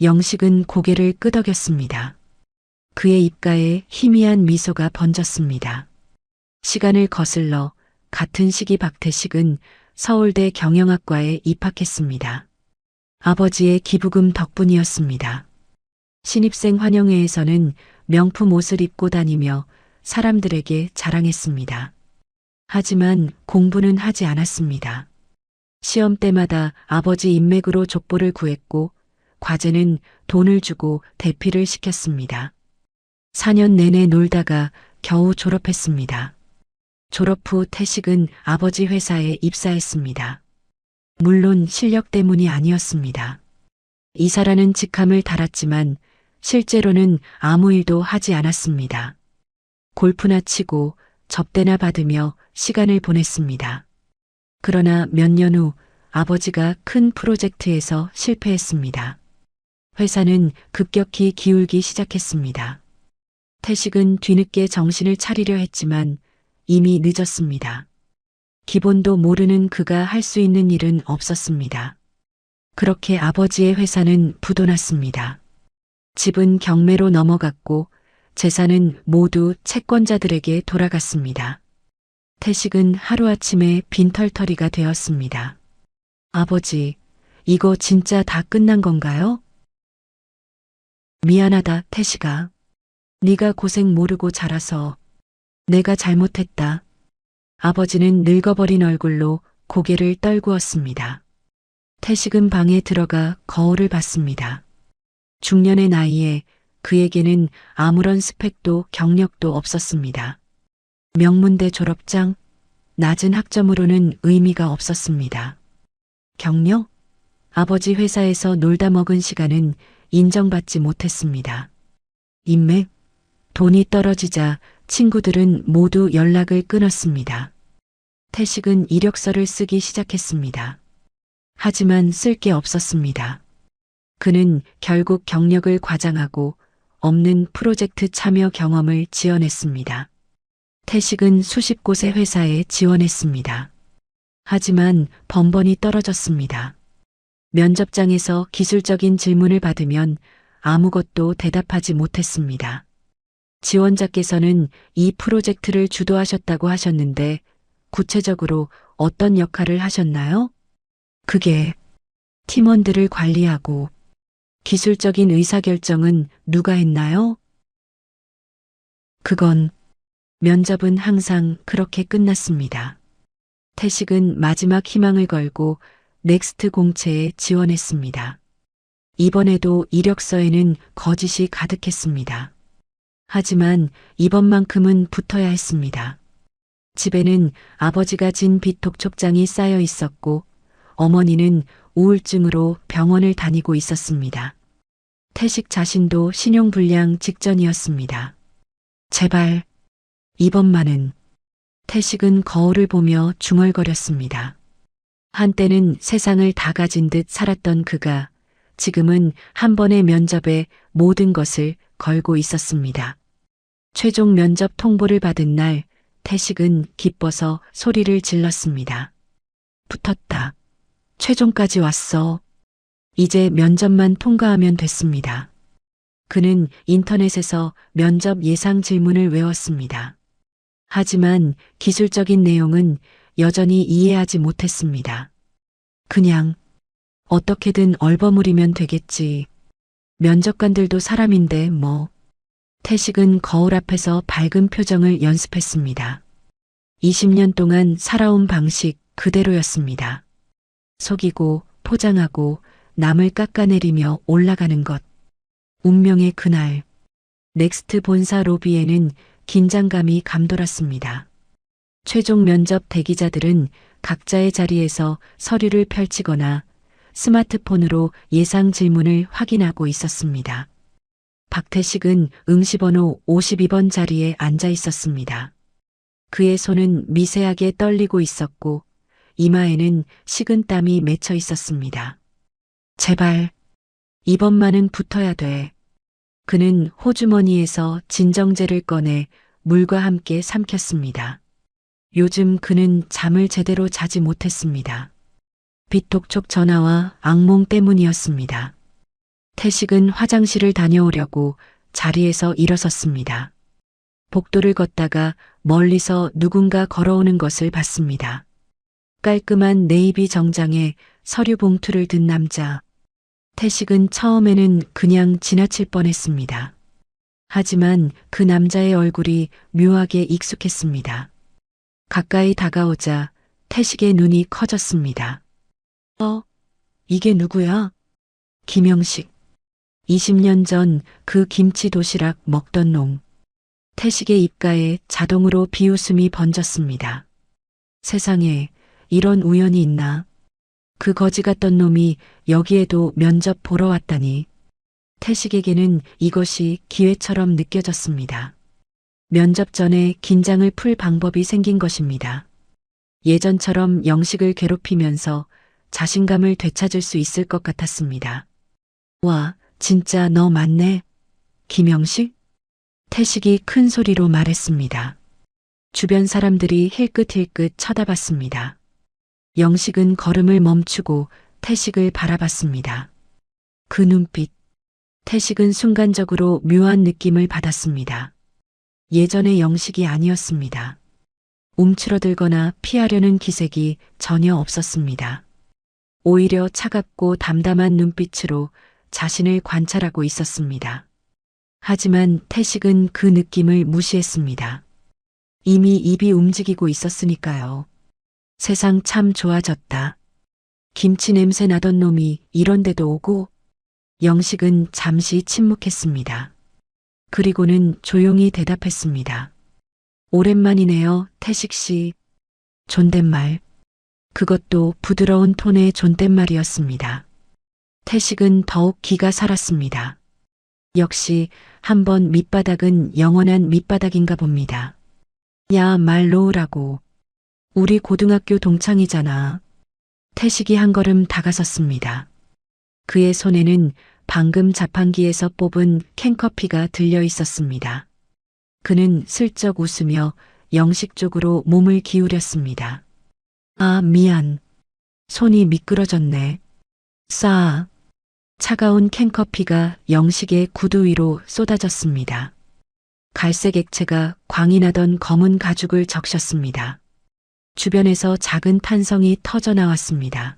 S2: 영식은 고개를 끄덕였습니다. 그의 입가에 희미한 미소가 번졌습니다. 시간을 거슬러 같은 시기 박태식은 서울대 경영학과에 입학했습니다. 아버지의 기부금 덕분이었습니다. 신입생 환영회에서는 명품 옷을 입고 다니며 사람들에게 자랑했습니다. 하지만 공부는 하지 않았습니다. 시험 때마다 아버지 인맥으로 족보를 구했고 과제는 돈을 주고 대피를 시켰습니다. 4년 내내 놀다가 겨우 졸업했습니다. 졸업 후 태식은 아버지 회사에 입사했습니다. 물론 실력 때문이 아니었습니다. 이사라는 직함을 달았지만 실제로는 아무 일도 하지 않았습니다. 골프나 치고 접대나 받으며 시간을 보냈습니다. 그러나 몇 년 후 아버지가 큰 프로젝트에서 실패했습니다. 회사는 급격히 기울기 시작했습니다. 태식은 뒤늦게 정신을 차리려 했지만 이미 늦었습니다. 기본도 모르는 그가 할 수 있는 일은 없었습니다. 그렇게 아버지의 회사는 부도났습니다. 집은 경매로 넘어갔고 재산은 모두 채권자들에게 돌아갔습니다. 태식은 하루아침에 빈털터리가 되었습니다. 아버지, 이거 진짜 다 끝난 건가요? 미안하다, 태식아. 네가 고생 모르고 자라서 내가 잘못했다. 아버지는 늙어버린 얼굴로 고개를 떨구었습니다. 태식은 방에 들어가 거울을 봤습니다. 중년의 나이에 그에게는 아무런 스펙도 경력도 없었습니다. 명문대 졸업장, 낮은 학점으로는 의미가 없었습니다. 경력? 아버지 회사에서 놀다 먹은 시간은 인정받지 못했습니다. 인맥? 돈이 떨어지자 친구들은 모두 연락을 끊었습니다. 태식은 이력서를 쓰기 시작했습니다. 하지만 쓸 게 없었습니다. 그는 결국 경력을 과장하고 없는 프로젝트 참여 경험을 지어냈습니다. 태식은 수십 곳의 회사에 지원했습니다. 하지만 번번이 떨어졌습니다. 면접장에서 기술적인 질문을 받으면 아무것도 대답하지 못했습니다. 지원자께서는 이 프로젝트를 주도하셨다고 하셨는데 구체적으로 어떤 역할을 하셨나요? 그게 팀원들을 관리하고 기술적인 의사결정은 누가 했나요? 면접은 항상 그렇게 끝났습니다. 태식은 마지막 희망을 걸고 넥스트 공채에 지원했습니다. 이번에도 이력서에는 거짓이 가득했습니다. 하지만 이번만큼은 붙어야 했습니다. 집에는 아버지가 진 빚 독촉장이 쌓여 있었고 어머니는 우울증으로 병원을 다니고 있었습니다. 태식 자신도 신용불량 직전이었습니다. 제발, 이번만은. 태식은 거울을 보며 중얼거렸습니다. 한때는 세상을 다 가진 듯 살았던 그가 지금은 한 번의 면접에 모든 것을 걸고 있었습니다. 최종 면접 통보를 받은 날 태식은 기뻐서 소리를 질렀습니다. 붙었다. 최종까지 왔어. 이제 면접만 통과하면 됐습니다. 그는 인터넷에서 면접 예상 질문을 외웠습니다. 하지만 기술적인 내용은 여전히 이해하지 못했습니다. 그냥 어떻게든 얼버무리면 되겠지. 면접관들도 사람인데 뭐. 태식은 거울 앞에서 밝은 표정을 연습했습니다. 20년 동안 살아온 방식 그대로였습니다. 속이고 포장하고 남을 깎아내리며 올라가는 것. 운명의 그날, 넥스트 본사 로비에는 긴장감이 감돌았습니다. 최종 면접 대기자들은 각자의 자리에서 서류를 펼치거나 스마트폰으로 예상 질문을 확인하고 있었습니다. 박태식은 응시번호 52번 자리에 앉아 있었습니다. 그의 손은 미세하게 떨리고 있었고 이마에는 식은땀이 맺혀 있었습니다. 제발, 이번만은 붙어야 돼. 그는 호주머니에서 진정제를 꺼내 물과 함께 삼켰습니다. 요즘 그는 잠을 제대로 자지 못했습니다. 빚독촉 전화와 악몽 때문이었습니다. 태식은 화장실을 다녀오려고 자리에서 일어섰습니다. 복도를 걷다가 멀리서 누군가 걸어오는 것을 봤습니다. 깔끔한 네이비 정장에 서류 봉투를 든 남자. 태식은 처음에는 그냥 지나칠 뻔했습니다. 하지만 그 남자의 얼굴이 묘하게 익숙했습니다. 가까이 다가오자 태식의 눈이 커졌습니다. 이게 누구야? 김영식. 20년 전 그 김치 도시락 먹던 놈. 태식의 입가에 자동으로 비웃음이 번졌습니다. 세상에 이런 우연이 있나? 그 거지 같던 놈이 여기에도 면접 보러 왔다니. 태식에게는 이것이 기회처럼 느껴졌습니다. 면접 전에 긴장을 풀 방법이 생긴 것입니다. 예전처럼 영식을 괴롭히면서 자신감을 되찾을 수 있을 것 같았습니다. 와, 진짜 너 맞네. 김영식? 태식이 큰 소리로 말했습니다. 주변 사람들이 힐끗힐끗 쳐다봤습니다. 영식은 걸음을 멈추고 태식을 바라봤습니다. 그 눈빛, 태식은 순간적으로 묘한 느낌을 받았습니다. 예전의 영식이 아니었습니다. 움츠러들거나 피하려는 기색이 전혀 없었습니다. 오히려 차갑고 담담한 눈빛으로 자신을 관찰하고 있었습니다. 하지만 태식은 그 느낌을 무시했습니다. 이미 입이 움직이고 있었으니까요. 세상 참 좋아졌다. 김치 냄새 나던 놈이 이런 데도 오고. 영식은 잠시 침묵했습니다. 그리고는 조용히 대답했습니다. 오랜만이네요, 태식 씨. 존댓말. 그것도 부드러운 톤의 존댓말이었습니다. 태식은 더욱 기가 살았습니다. 역시 한번 밑바닥은 영원한 밑바닥인가 봅니다. 야, 말 놓으라고. 우리 고등학교 동창이잖아. 태식이 한 걸음 다가섰습니다. 그의 손에는 방금 자판기에서 뽑은 캔커피가 들려 있었습니다. 그는 슬쩍 웃으며 영식 쪽으로 몸을 기울였습니다. 아, 미안. 손이 미끄러졌네. 싸. 차가운 캔커피가 영식의 구두 위로 쏟아졌습니다. 갈색 액체가 광이 나던 검은 가죽을 적셨습니다. 주변에서 작은 탄성이 터져 나왔습니다.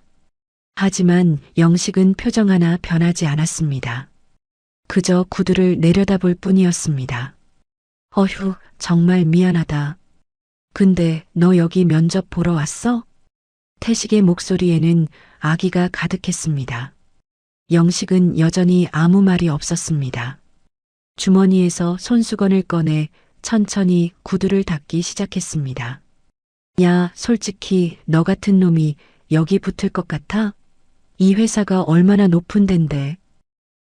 S2: 하지만 영식은 표정 하나 변하지 않았습니다. 그저 구두를 내려다볼 뿐이었습니다. 어휴, 정말 미안하다. 근데 너 여기 면접 보러 왔어? 태식의 목소리에는 아기가 가득했습니다. 영식은 여전히 아무 말이 없었습니다. 주머니에서 손수건을 꺼내 천천히 구두를 닦기 시작했습니다. 야, 솔직히 너 같은 놈이 여기 붙을 것 같아? 이 회사가 얼마나 높은 덴데.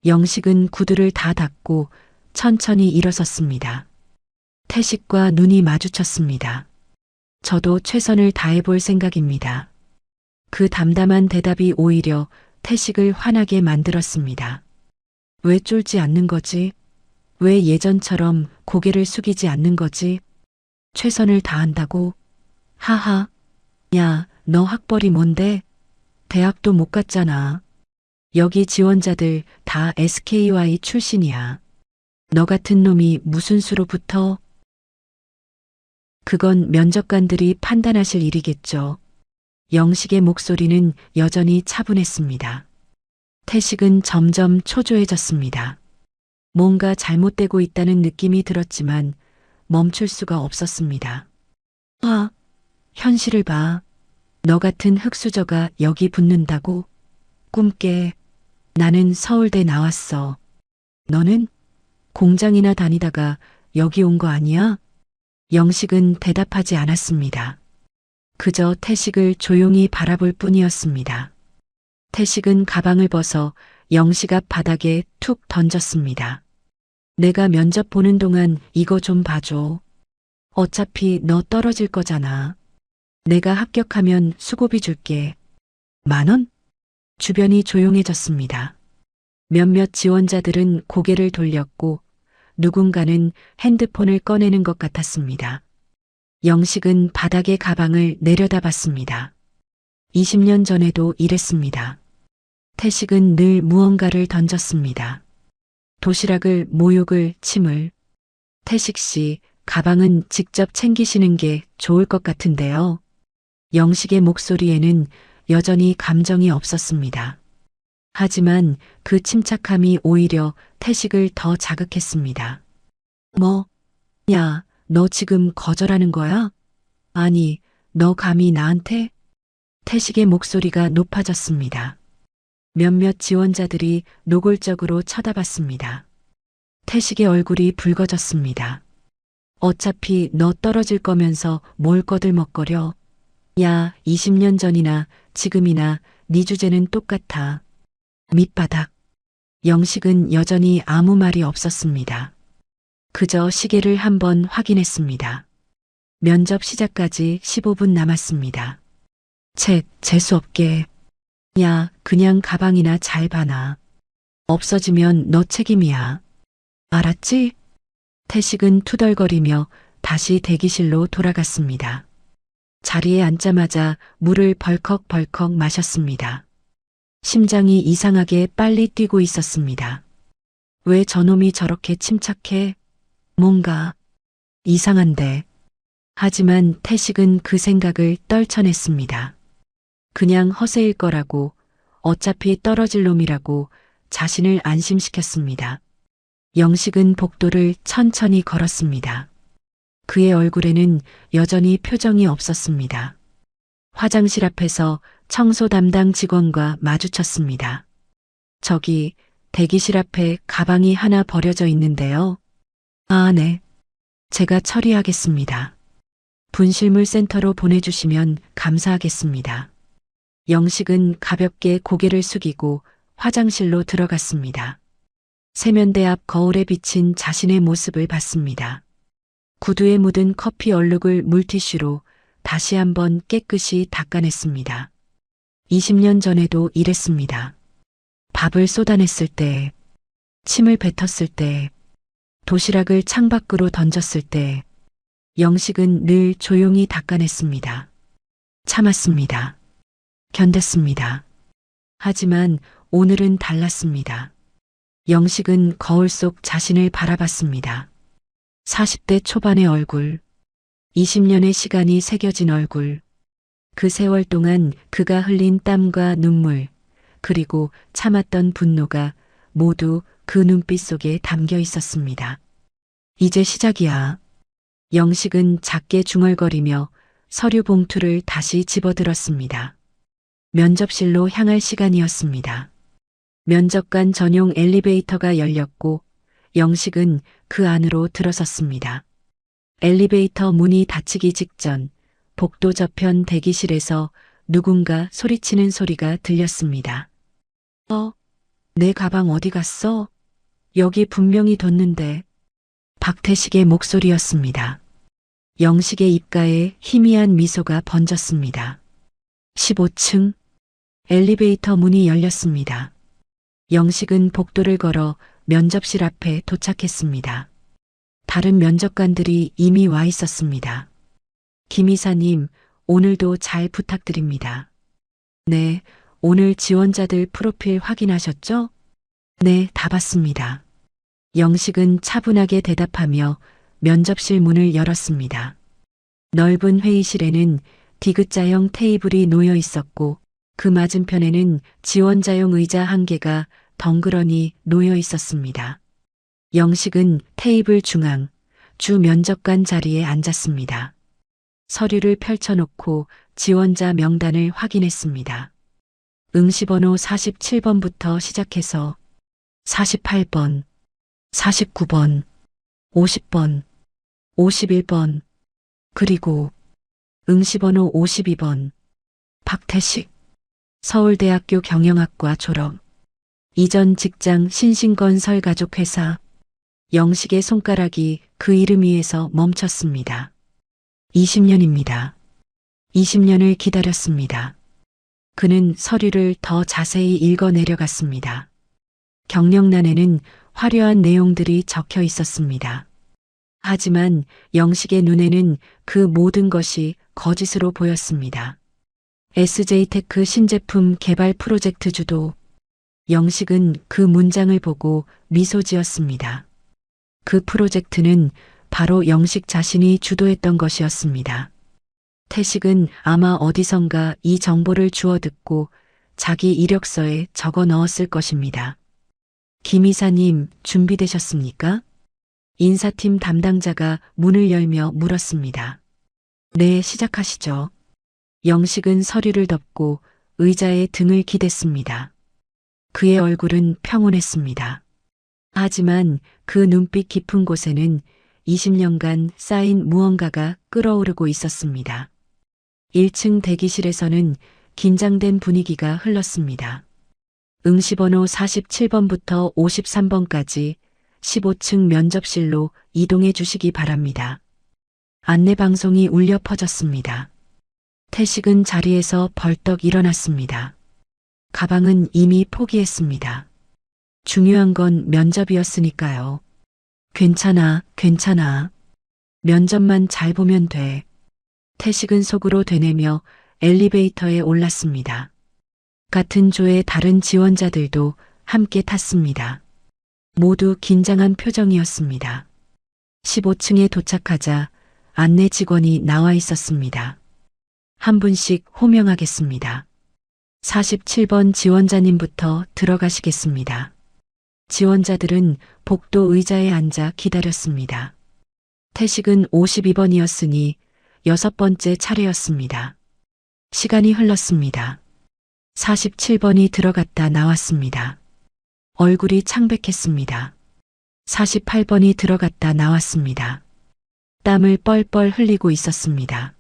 S2: 영식은 구두를 다 닦고 천천히 일어섰습니다. 태식과 눈이 마주쳤습니다. 저도 최선을 다해볼 생각입니다. 그 담담한 대답이 오히려 태식을 화나게 만들었습니다. 왜 쫄지 않는 거지? 왜 예전처럼 고개를 숙이지 않는 거지? 최선을 다한다고? 하하. 야, 너 학벌이 뭔데? 대학도 못 갔잖아. 여기 지원자들 다 SKY 출신이야. 너 같은 놈이 무슨 수로 붙어? 그건 면접관들이 판단하실 일이겠죠. 영식의 목소리는 여전히 차분했습니다. 태식은 점점 초조해졌습니다. 뭔가 잘못되고 있다는 느낌이 들었지만 멈출 수가 없었습니다. 아, 현실을 봐. 너 같은 흙수저가 여기 붙는다고? 꿈깨. 나는 서울대 나왔어. 너는? 공장이나 다니다가 여기 온 거 아니야? 영식은 대답하지 않았습니다. 그저 태식을 조용히 바라볼 뿐이었습니다. 태식은 가방을 벗어 영식 앞 바닥에 툭 던졌습니다. 내가 면접 보는 동안 이거 좀 봐줘. 어차피 너 떨어질 거잖아. 내가 합격하면 수고비 줄게. 10,000원? 주변이 조용해졌습니다. 몇몇 지원자들은 고개를 돌렸고 누군가는 핸드폰을 꺼내는 것 같았습니다. 영식은 바닥의 가방을 내려다봤습니다. 20년 전에도 이랬습니다. 태식은 늘 무언가를 던졌습니다. 도시락을, 모욕을, 침을. 태식 씨, 가방은 직접 챙기시는 게 좋을 것 같은데요. 영식의 목소리에는 여전히 감정이 없었습니다. 하지만 그 침착함이 오히려 태식을 더 자극했습니다. 뭐? 야, 너 지금 거절하는 거야? 아니, 너 감히 나한테? 태식의 목소리가 높아졌습니다. 몇몇 지원자들이 노골적으로 쳐다봤습니다. 태식의 얼굴이 붉어졌습니다. 어차피 너 떨어질 거면서 뭘 거들먹거려. 야, 20년 전이나 지금이나 네 주제는 똑같아. 밑바닥. 영식은 여전히 아무 말이 없었습니다. 그저 시계를 한번 확인했습니다. 면접 시작까지 15분 남았습니다. 재수없게. 야, 그냥 가방이나 잘 봐놔. 없어지면 너 책임이야. 알았지? 태식은 투덜거리며 다시 대기실로 돌아갔습니다. 자리에 앉자마자 물을 벌컥벌컥 마셨습니다. 심장이 이상하게 빨리 뛰고 있었습니다. 왜 저놈이 저렇게 침착해? 뭔가 이상한데. 하지만 태식은 그 생각을 떨쳐냈습니다. 그냥 허세일 거라고, 어차피 떨어질 놈이라고 자신을 안심시켰습니다. 영식은 복도를 천천히 걸었습니다. 그의 얼굴에는 여전히 표정이 없었습니다. 화장실 앞에서 청소 담당 직원과 마주쳤습니다. 저기 대기실 앞에 가방이 하나 버려져 있는데요. 아, 네. 제가 처리하겠습니다. 분실물 센터로 보내주시면 감사하겠습니다. 영식은 가볍게 고개를 숙이고 화장실로 들어갔습니다. 세면대 앞 거울에 비친 자신의 모습을 봤습니다. 구두에 묻은 커피 얼룩을 물티슈로 다시 한번 깨끗이 닦아냈습니다. 20년 전에도 이랬습니다. 밥을 쏟아냈을 때, 침을 뱉었을 때, 도시락을 창밖으로 던졌을 때, 영식은 늘 조용히 닦아냈습니다. 참았습니다. 견뎠습니다. 하지만 오늘은 달랐습니다. 영식은 거울 속 자신을 바라봤습니다. 40대 초반의 얼굴, 20년의 시간이 새겨진 얼굴, 그 세월 동안 그가 흘린 땀과 눈물, 그리고 참았던 분노가 모두 그 눈빛 속에 담겨 있었습니다. 이제 시작이야. 영식은 작게 중얼거리며 서류 봉투를 다시 집어들었습니다. 면접실로 향할 시간이었습니다. 면접관 전용 엘리베이터가 열렸고 영식은 그 안으로 들어섰습니다. 엘리베이터 문이 닫히기 직전 복도 저편 대기실에서 누군가 소리치는 소리가 들렸습니다. 내 가방 어디 갔어? 여기 분명히 뒀는데. 박태식의 목소리였습니다. 영식의 입가에 희미한 미소가 번졌습니다. 15층 엘리베이터 문이 열렸습니다. 영식은 복도를 걸어 면접실 앞에 도착했습니다. 다른 면접관들이 이미 와 있었습니다. 김 이사님, 오늘도 잘 부탁드립니다. 네, 오늘 지원자들 프로필 확인하셨죠? 네, 다 봤습니다. 영식은 차분하게 대답하며 면접실 문을 열었습니다. 넓은 회의실에는 디귿자형 테이블이 놓여 있었고 그 맞은편에는 지원자용 의자 한 개가 덩그러니 놓여 있었습니다. 영식은 테이블 중앙 주 면접관 자리에 앉았습니다. 서류를 펼쳐놓고 지원자 명단을 확인했습니다. 응시번호 47번부터 시작해서 48번, 49번, 50번, 51번, 그리고 응시번호 52번, 박태식, 서울대학교 경영학과 졸업, 이전 직장 신신건설 가족회사, 영식의 손가락이 그 이름 위에서 멈췄습니다. 20년입니다. 20년을 기다렸습니다. 그는 서류를 더 자세히 읽어 내려갔습니다. 경력란에는 화려한 내용들이 적혀 있었습니다. 하지만 영식의 눈에는 그 모든 것이 거짓으로 보였습니다. SJ테크 신제품 개발 프로젝트 주도. 영식은 그 문장을 보고 미소 지었습니다. 그 프로젝트는 바로 영식 자신이 주도했던 것이었습니다. 태식은 아마 어디선가 이 정보를 주워 듣고 자기 이력서에 적어 넣었을 것입니다. 김 이사님, 준비되셨습니까? 인사팀 담당자가 문을 열며 물었습니다. 네, 시작하시죠. 영식은 서류를 덮고 의자에 등을 기댔습니다. 그의 얼굴은 평온했습니다. 하지만 그 눈빛 깊은 곳에는 20년간 쌓인 무언가가 끓어오르고 있었습니다. 1층 대기실에서는 긴장된 분위기가 흘렀습니다. 응시번호 47번부터 53번까지 15층 면접실로 이동해 주시기 바랍니다. 안내방송이 울려 퍼졌습니다. 태식은 자리에서 벌떡 일어났습니다. 가방은 이미 포기했습니다. 중요한 건 면접이었으니까요. 괜찮아, 괜찮아. 면접만 잘 보면 돼. 태식은 속으로 되뇌며 엘리베이터에 올랐습니다. 같은 조의 다른 지원자들도 함께 탔습니다. 모두 긴장한 표정이었습니다. 15층에 도착하자 안내 직원이 나와 있었습니다. 한 분씩 호명하겠습니다. 47번 지원자님부터 들어가시겠습니다. 지원자들은 복도 의자에 앉아 기다렸습니다. 태식은 52번이었으니 6번째 차례였습니다. 시간이 흘렀습니다. 47번이 들어갔다 나왔습니다. 얼굴이 창백했습니다. 48번이 들어갔다 나왔습니다. 땀을 뻘뻘 흘리고 있었습니다.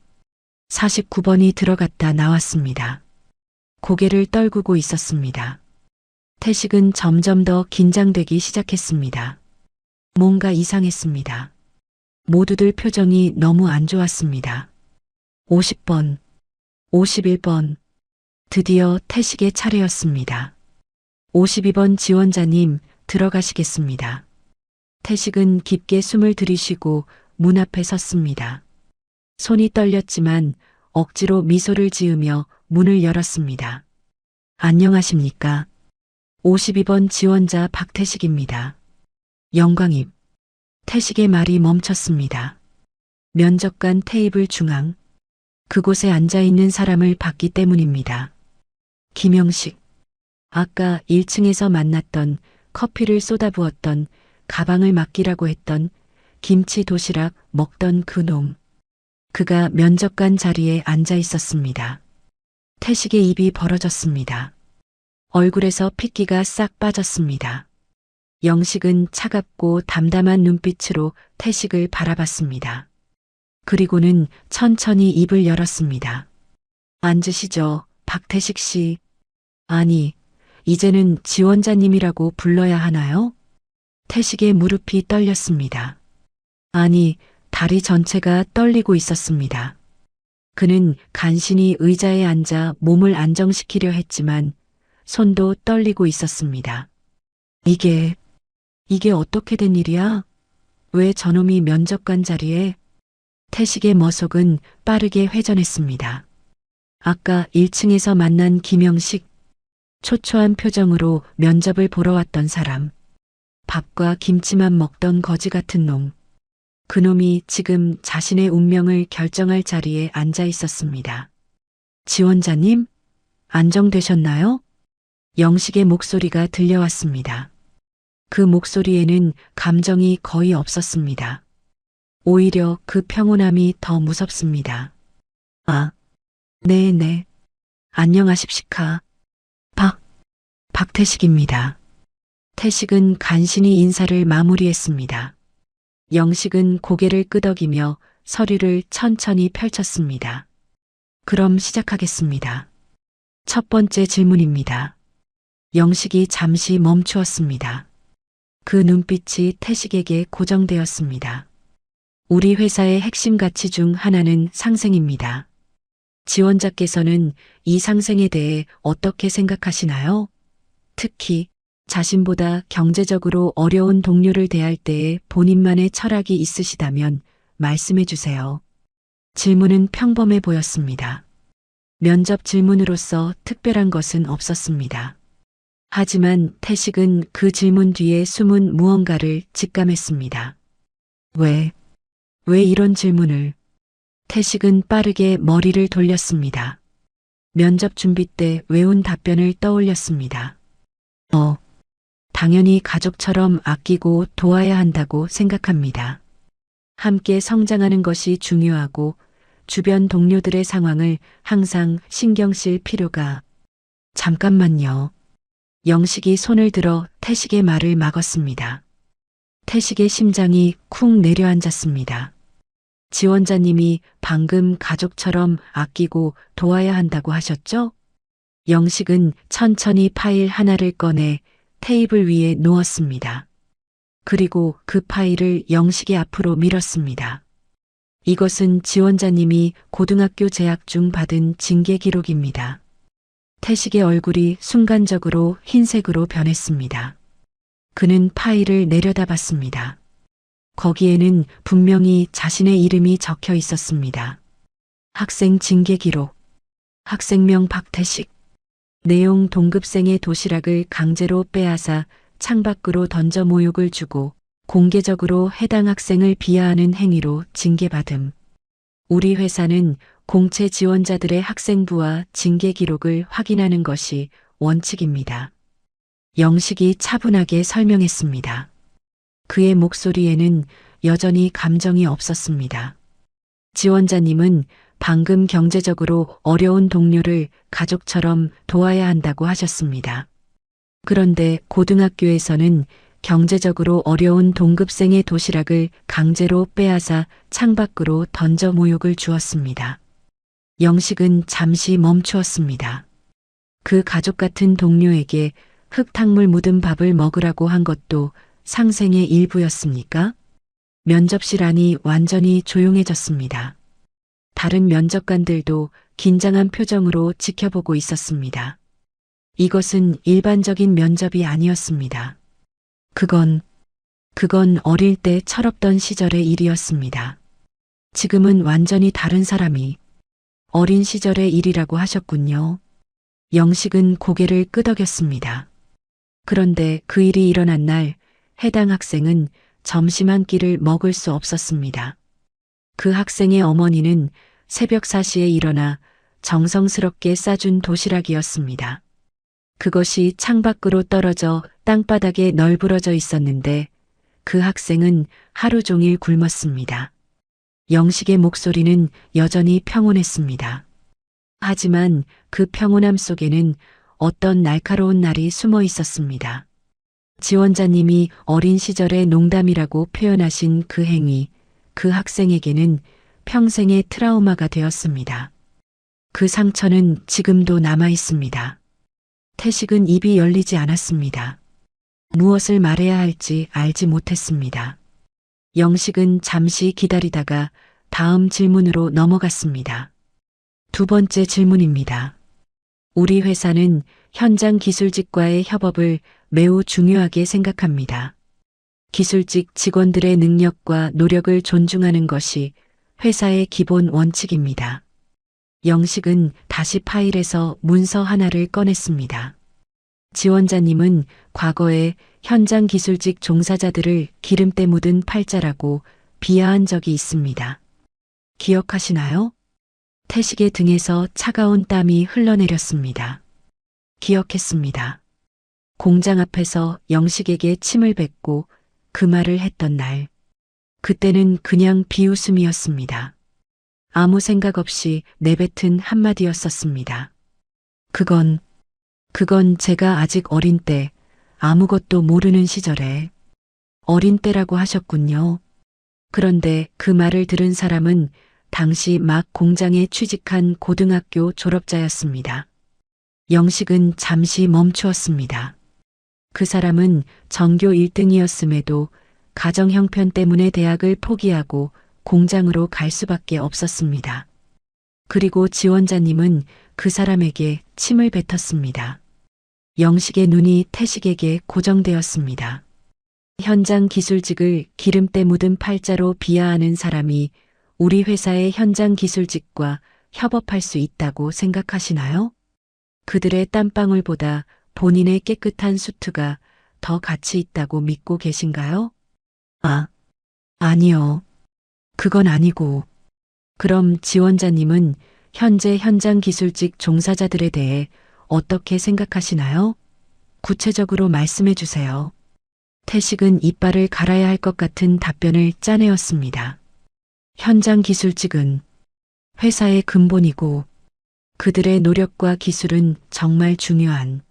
S2: 49번이 들어갔다 나왔습니다. 고개를 떨구고 있었습니다. 태식은 점점 더 긴장되기 시작했습니다. 뭔가 이상했습니다. 모두들 표정이 너무 안 좋았습니다. 50번, 51번. 드디어 태식의 차례였습니다. 52번 지원자님 들어가시겠습니다. 태식은 깊게 숨을 들이쉬고 문 앞에 섰습니다. 손이 떨렸지만 억지로 미소를 지으며 문을 열었습니다. 안녕하십니까? 52번 지원자 박태식입니다. 영광입. 태식의 말이 멈췄습니다. 면접관 테이블 중앙. 그곳에 앉아있는 사람을 봤기 때문입니다. 김영식. 아까 1층에서 만났던, 커피를 쏟아부었던, 가방을 맡기라고 했던, 김치 도시락 먹던 그 놈. 그가 면접관 자리에 앉아 있었습니다. 태식의 입이 벌어졌습니다. 얼굴에서 핏기가 싹 빠졌습니다. 영식은 차갑고 담담한 눈빛으로 태식을 바라봤습니다. 그리고는 천천히 입을 열었습니다. 앉으시죠, 박태식 씨. 아니, 이제는 지원자님이라고 불러야 하나요? 태식의 무릎이 떨렸습니다. 아니, 다리 전체가 떨리고 있었습니다. 그는 간신히 의자에 앉아 몸을 안정시키려 했지만 손도 떨리고 있었습니다. 이게 어떻게 된 일이야? 왜 저놈이 면접관 자리에? 태식의 머속은 빠르게 회전했습니다. 아까 1층에서 만난 김영식. 초초한 표정으로 면접을 보러 왔던 사람. 밥과 김치만 먹던 거지 같은 놈. 그놈이 지금 자신의 운명을 결정할 자리에 앉아 있었습니다. 지원자님, 안정되셨나요? 영식의 목소리가 들려왔습니다. 그 목소리에는 감정이 거의 없었습니다. 오히려 그 평온함이 더 무섭습니다. 아, 네네. 안녕하십시카. 박태식입니다. 태식은 간신히 인사를 마무리했습니다. 영식은 고개를 끄덕이며 서류를 천천히 펼쳤습니다. 그럼 시작하겠습니다. 첫 번째 질문입니다. 영식이 잠시 멈추었습니다. 그 눈빛이 태식에게 고정되었습니다. 우리 회사의 핵심 가치 중 하나는 상생입니다. 지원자께서는 이 상생에 대해 어떻게 생각하시나요? 특히 자신보다 경제적으로 어려운 동료를 대할 때에 본인만의 철학이 있으시다면 말씀해 주세요. 질문은 평범해 보였습니다. 면접 질문으로서 특별한 것은 없었습니다. 하지만 태식은 그 질문 뒤에 숨은 무언가를 직감했습니다. 왜 이런 질문을? 태식은 빠르게 머리를 돌렸습니다. 면접 준비 때 외운 답변을 떠올렸습니다. 당연히 가족처럼 아끼고 도와야 한다고 생각합니다. 함께 성장하는 것이 중요하고 주변 동료들의 상황을 항상 신경 쓸 필요가. 잠깐만요. 영식이 손을 들어 태식의 말을 막았습니다. 태식의 심장이 쿵 내려앉았습니다. 지원자님이 방금 가족처럼 아끼고 도와야 한다고 하셨죠? 영식은 천천히 파일 하나를 꺼내 테이블 위에 놓았습니다. 그리고 그 파일을 영식의 앞으로 밀었습니다. 이것은 지원자님이 고등학교 재학 중 받은 징계 기록입니다. 태식의 얼굴이 순간적으로 흰색으로 변했습니다. 그는 파일을 내려다봤습니다. 거기에는 분명히 자신의 이름이 적혀 있었습니다. 학생 징계 기록. 학생명 박태식. 내용 동급생의 도시락을 강제로 빼앗아 창밖으로 던져 모욕을 주고 공개적으로 해당 학생을 비하하는 행위로 징계받음. 우리 회사는 공채 지원자들의 학생부와 징계 기록을 확인하는 것이 원칙입니다. 영식이 차분하게 설명했습니다. 그의 목소리에는 여전히 감정이 없었습니다. 지원자님은 방금 경제적으로 어려운 동료를 가족처럼 도와야 한다고 하셨습니다. 그런데 고등학교에서는 경제적으로 어려운 동급생의 도시락을 강제로 빼앗아 창밖으로 던져 모욕을 주었습니다. 영식은 잠시 멈추었습니다. 그 가족 같은 동료에게 흙탕물 묻은 밥을 먹으라고 한 것도 상생의 일부였습니까? 면접실 안이 완전히 조용해졌습니다. 다른 면접관들도 긴장한 표정으로 지켜보고 있었습니다. 이것은 일반적인 면접이 아니었습니다. 그건 어릴 때 철없던 시절의 일이었습니다. 지금은 완전히 다른 사람이 어린 시절의 일이라고 하셨군요. 영식은 고개를 끄덕였습니다. 그런데 그 일이 일어난 날 해당 학생은 점심 한 끼를 먹을 수 없었습니다. 그 학생의 어머니는 새벽 4시에 일어나 정성스럽게 싸준 도시락이었습니다. 그것이 창밖으로 떨어져 땅바닥에 널브러져 있었는데 그 학생은 하루 종일 굶었습니다. 영식의 목소리는 여전히 평온했습니다. 하지만 그 평온함 속에는 어떤 날카로운 날이 숨어 있었습니다. 지원자님이 어린 시절의 농담이라고 표현하신 그 행위, 그 학생에게는 평생의 트라우마가 되었습니다. 그 상처는 지금도 남아 있습니다. 태식은 입이 열리지 않았습니다. 무엇을 말해야 할지 알지 못했습니다. 영식은 잠시 기다리다가 다음 질문으로 넘어갔습니다. 두 번째 질문입니다. 우리 회사는 현장 기술직과의 협업을 매우 중요하게 생각합니다. 기술직 직원들의 능력과 노력을 존중하는 것이 회사의 기본 원칙입니다. 영식은 다시 파일에서 문서 하나를 꺼냈습니다. 지원자님은 과거에 현장 기술직 종사자들을 기름때 묻은 팔자라고 비하한 적이 있습니다. 기억하시나요? 태식의 등에서 차가운 땀이 흘러내렸습니다. 기억했습니다. 공장 앞에서 영식에게 침을 뱉고 그 말을 했던 날. 그때는 그냥 비웃음이었습니다. 아무 생각 없이 내뱉은 한마디였었습니다. 그건 제가 아직 어린 때, 아무것도 모르는 시절에 어린 때라고 하셨군요. 그런데 그 말을 들은 사람은 당시 막 공장에 취직한 고등학교 졸업자였습니다. 영식은 잠시 멈추었습니다. 그 사람은 전교 1등이었음에도 가정 형편 때문에 대학을 포기하고 공장으로 갈 수밖에 없었습니다. 그리고 지원자님은 그 사람에게 침을 뱉었습니다. 영식의 눈이 태식에게 고정되었습니다. 현장 기술직을 기름때 묻은 팔자로 비하하는 사람이 우리 회사의 현장 기술직과 협업할 수 있다고 생각하시나요? 그들의 땀방울보다 본인의 깨끗한 수트가 더 가치 있다고 믿고 계신가요? 아니요. 그건 아니고. 그럼 지원자님은 현재 현장 기술직 종사자들에 대해 어떻게 생각하시나요? 구체적으로 말씀해 주세요. 태식은 이빨을 갈아야 할 것 같은 답변을 짜내었습니다. 현장 기술직은 회사의 근본이고 그들의 노력과 기술은 정말 중요한.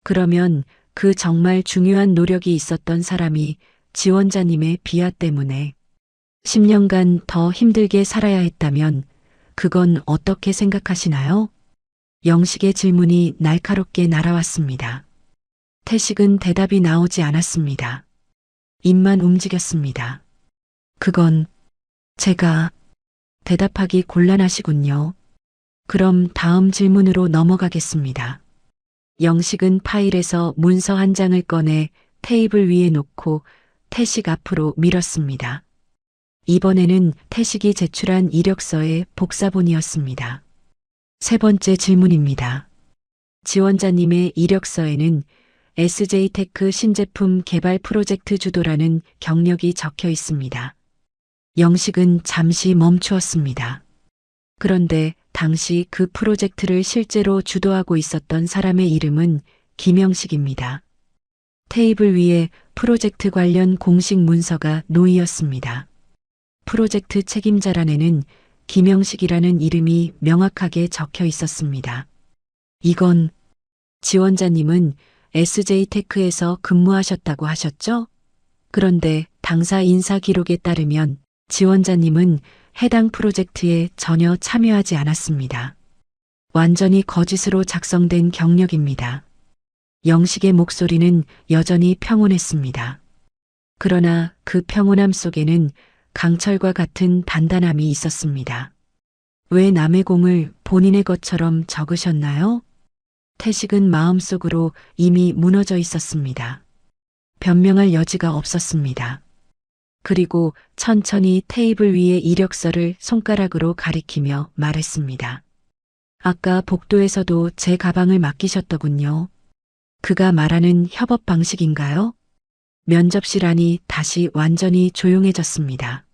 S2: 그러면 그 정말 중요한 노력이 있었던 사람이 지원자님의 비하 때문에 10년간 더 힘들게 살아야 했다면 그건 어떻게 생각하시나요? 영식의 질문이 날카롭게 날아왔습니다. 태식은 대답이 나오지 않았습니다. 입만 움직였습니다. 그건 제가 대답하기 곤란하시군요. 그럼 다음 질문으로 넘어가겠습니다. 영식은 파일에서 문서 한 장을 꺼내 테이블 위에 놓고 태식 앞으로 밀었습니다. 이번에는 태식이 제출한 이력서의 복사본이었습니다. 세 번째 질문입니다. 지원자님의 이력서에는 SJ테크 신제품 개발 프로젝트 주도라는 경력이 적혀 있습니다. 영식은 잠시 멈추었습니다. 그런데 당시 그 프로젝트를 실제로 주도하고 있었던 사람의 이름은 김영식입니다. 테이블 위에 프로젝트 관련 공식 문서가 놓이었습니다. 프로젝트 책임자란에는 김영식이라는 이름이 명확하게 적혀 있었습니다. 이건 지원자님은 SJ테크에서 근무하셨다고 하셨죠? 그런데 당사 인사 기록에 따르면 지원자님은 해당 프로젝트에 전혀 참여하지 않았습니다. 완전히 거짓으로 작성된 경력입니다. 영식의 목소리는 여전히 평온했습니다. 그러나 그 평온함 속에는 강철과 같은 단단함이 있었습니다. 왜 남의 공을 본인의 것처럼 적으셨나요? 태식은 마음속으로 이미 무너져 있었습니다. 변명할 여지가 없었습니다. 그리고 천천히 테이블 위에 이력서를 손가락으로 가리키며 말했습니다. 아까 복도에서도 제 가방을 맡기셨더군요. 그가 말하는 협업 방식인가요? 면접실안이 다시 완전히 조용해졌습니다.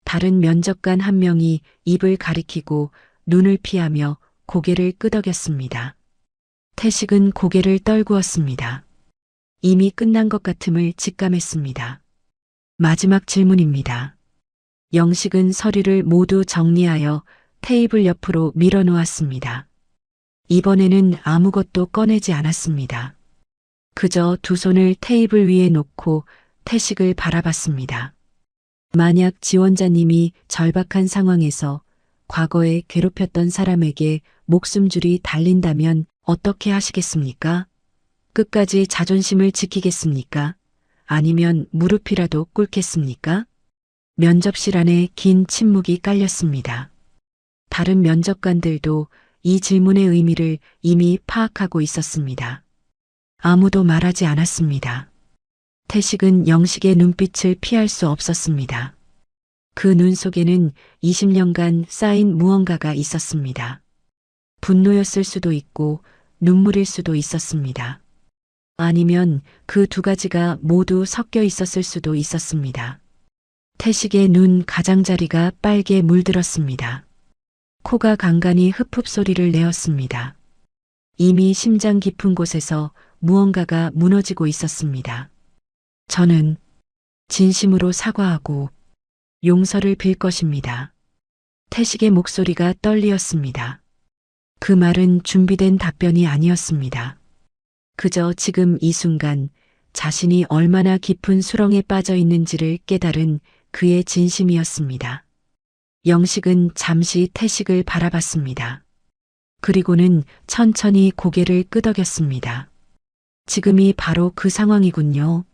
S2: 다른 면접관 한 명이 입을 가리키고 눈을 피하며 고개를 끄덕였습니다. 태식은 고개를 떨구었습니다. 이미 끝난 것 같음을 직감했습니다. 마지막 질문입니다. 영식은 서류를 모두 정리하여 테이블 옆으로 밀어놓았습니다. 이번에는 아무것도 꺼내지 않았습니다. 그저 두 손을 테이블 위에 놓고 태식을 바라봤습니다. 만약 지원자님이 절박한 상황에서 과거에 괴롭혔던 사람에게 목숨줄이 달린다면 어떻게 하시겠습니까? 끝까지 자존심을 지키겠습니까? 아니면 무릎이라도 꿇겠습니까? 면접실 안에 긴 침묵이 깔렸습니다. 다른 면접관들도 이 질문의 의미를 이미 파악하고 있었습니다. 아무도 말하지 않았습니다. 태식은 영식의 눈빛을 피할 수 없었습니다. 그 눈 속에는 20년간 쌓인 무언가가 있었습니다. 분노였을 수도 있고 눈물일 수도 있었습니다. 아니면 그 두 가지가 모두 섞여 있었을 수도 있었습니다. 태식의 눈 가장자리가 빨개 물들었습니다. 코가 간간히 흡흡 소리를 내었습니다. 이미 심장 깊은 곳에서 무언가가 무너지고 있었습니다. 저는 진심으로 사과하고 용서를 빌 것입니다. 태식의 목소리가 떨리었습니다. 그 말은 준비된 답변이 아니었습니다. 그저 지금 이 순간 자신이 얼마나 깊은 수렁에 빠져 있는지를 깨달은 그의 진심이었습니다. 영식은 잠시 태식을 바라봤습니다. 그리고는 천천히 고개를 끄덕였습니다. 지금이 바로 그 상황이군요.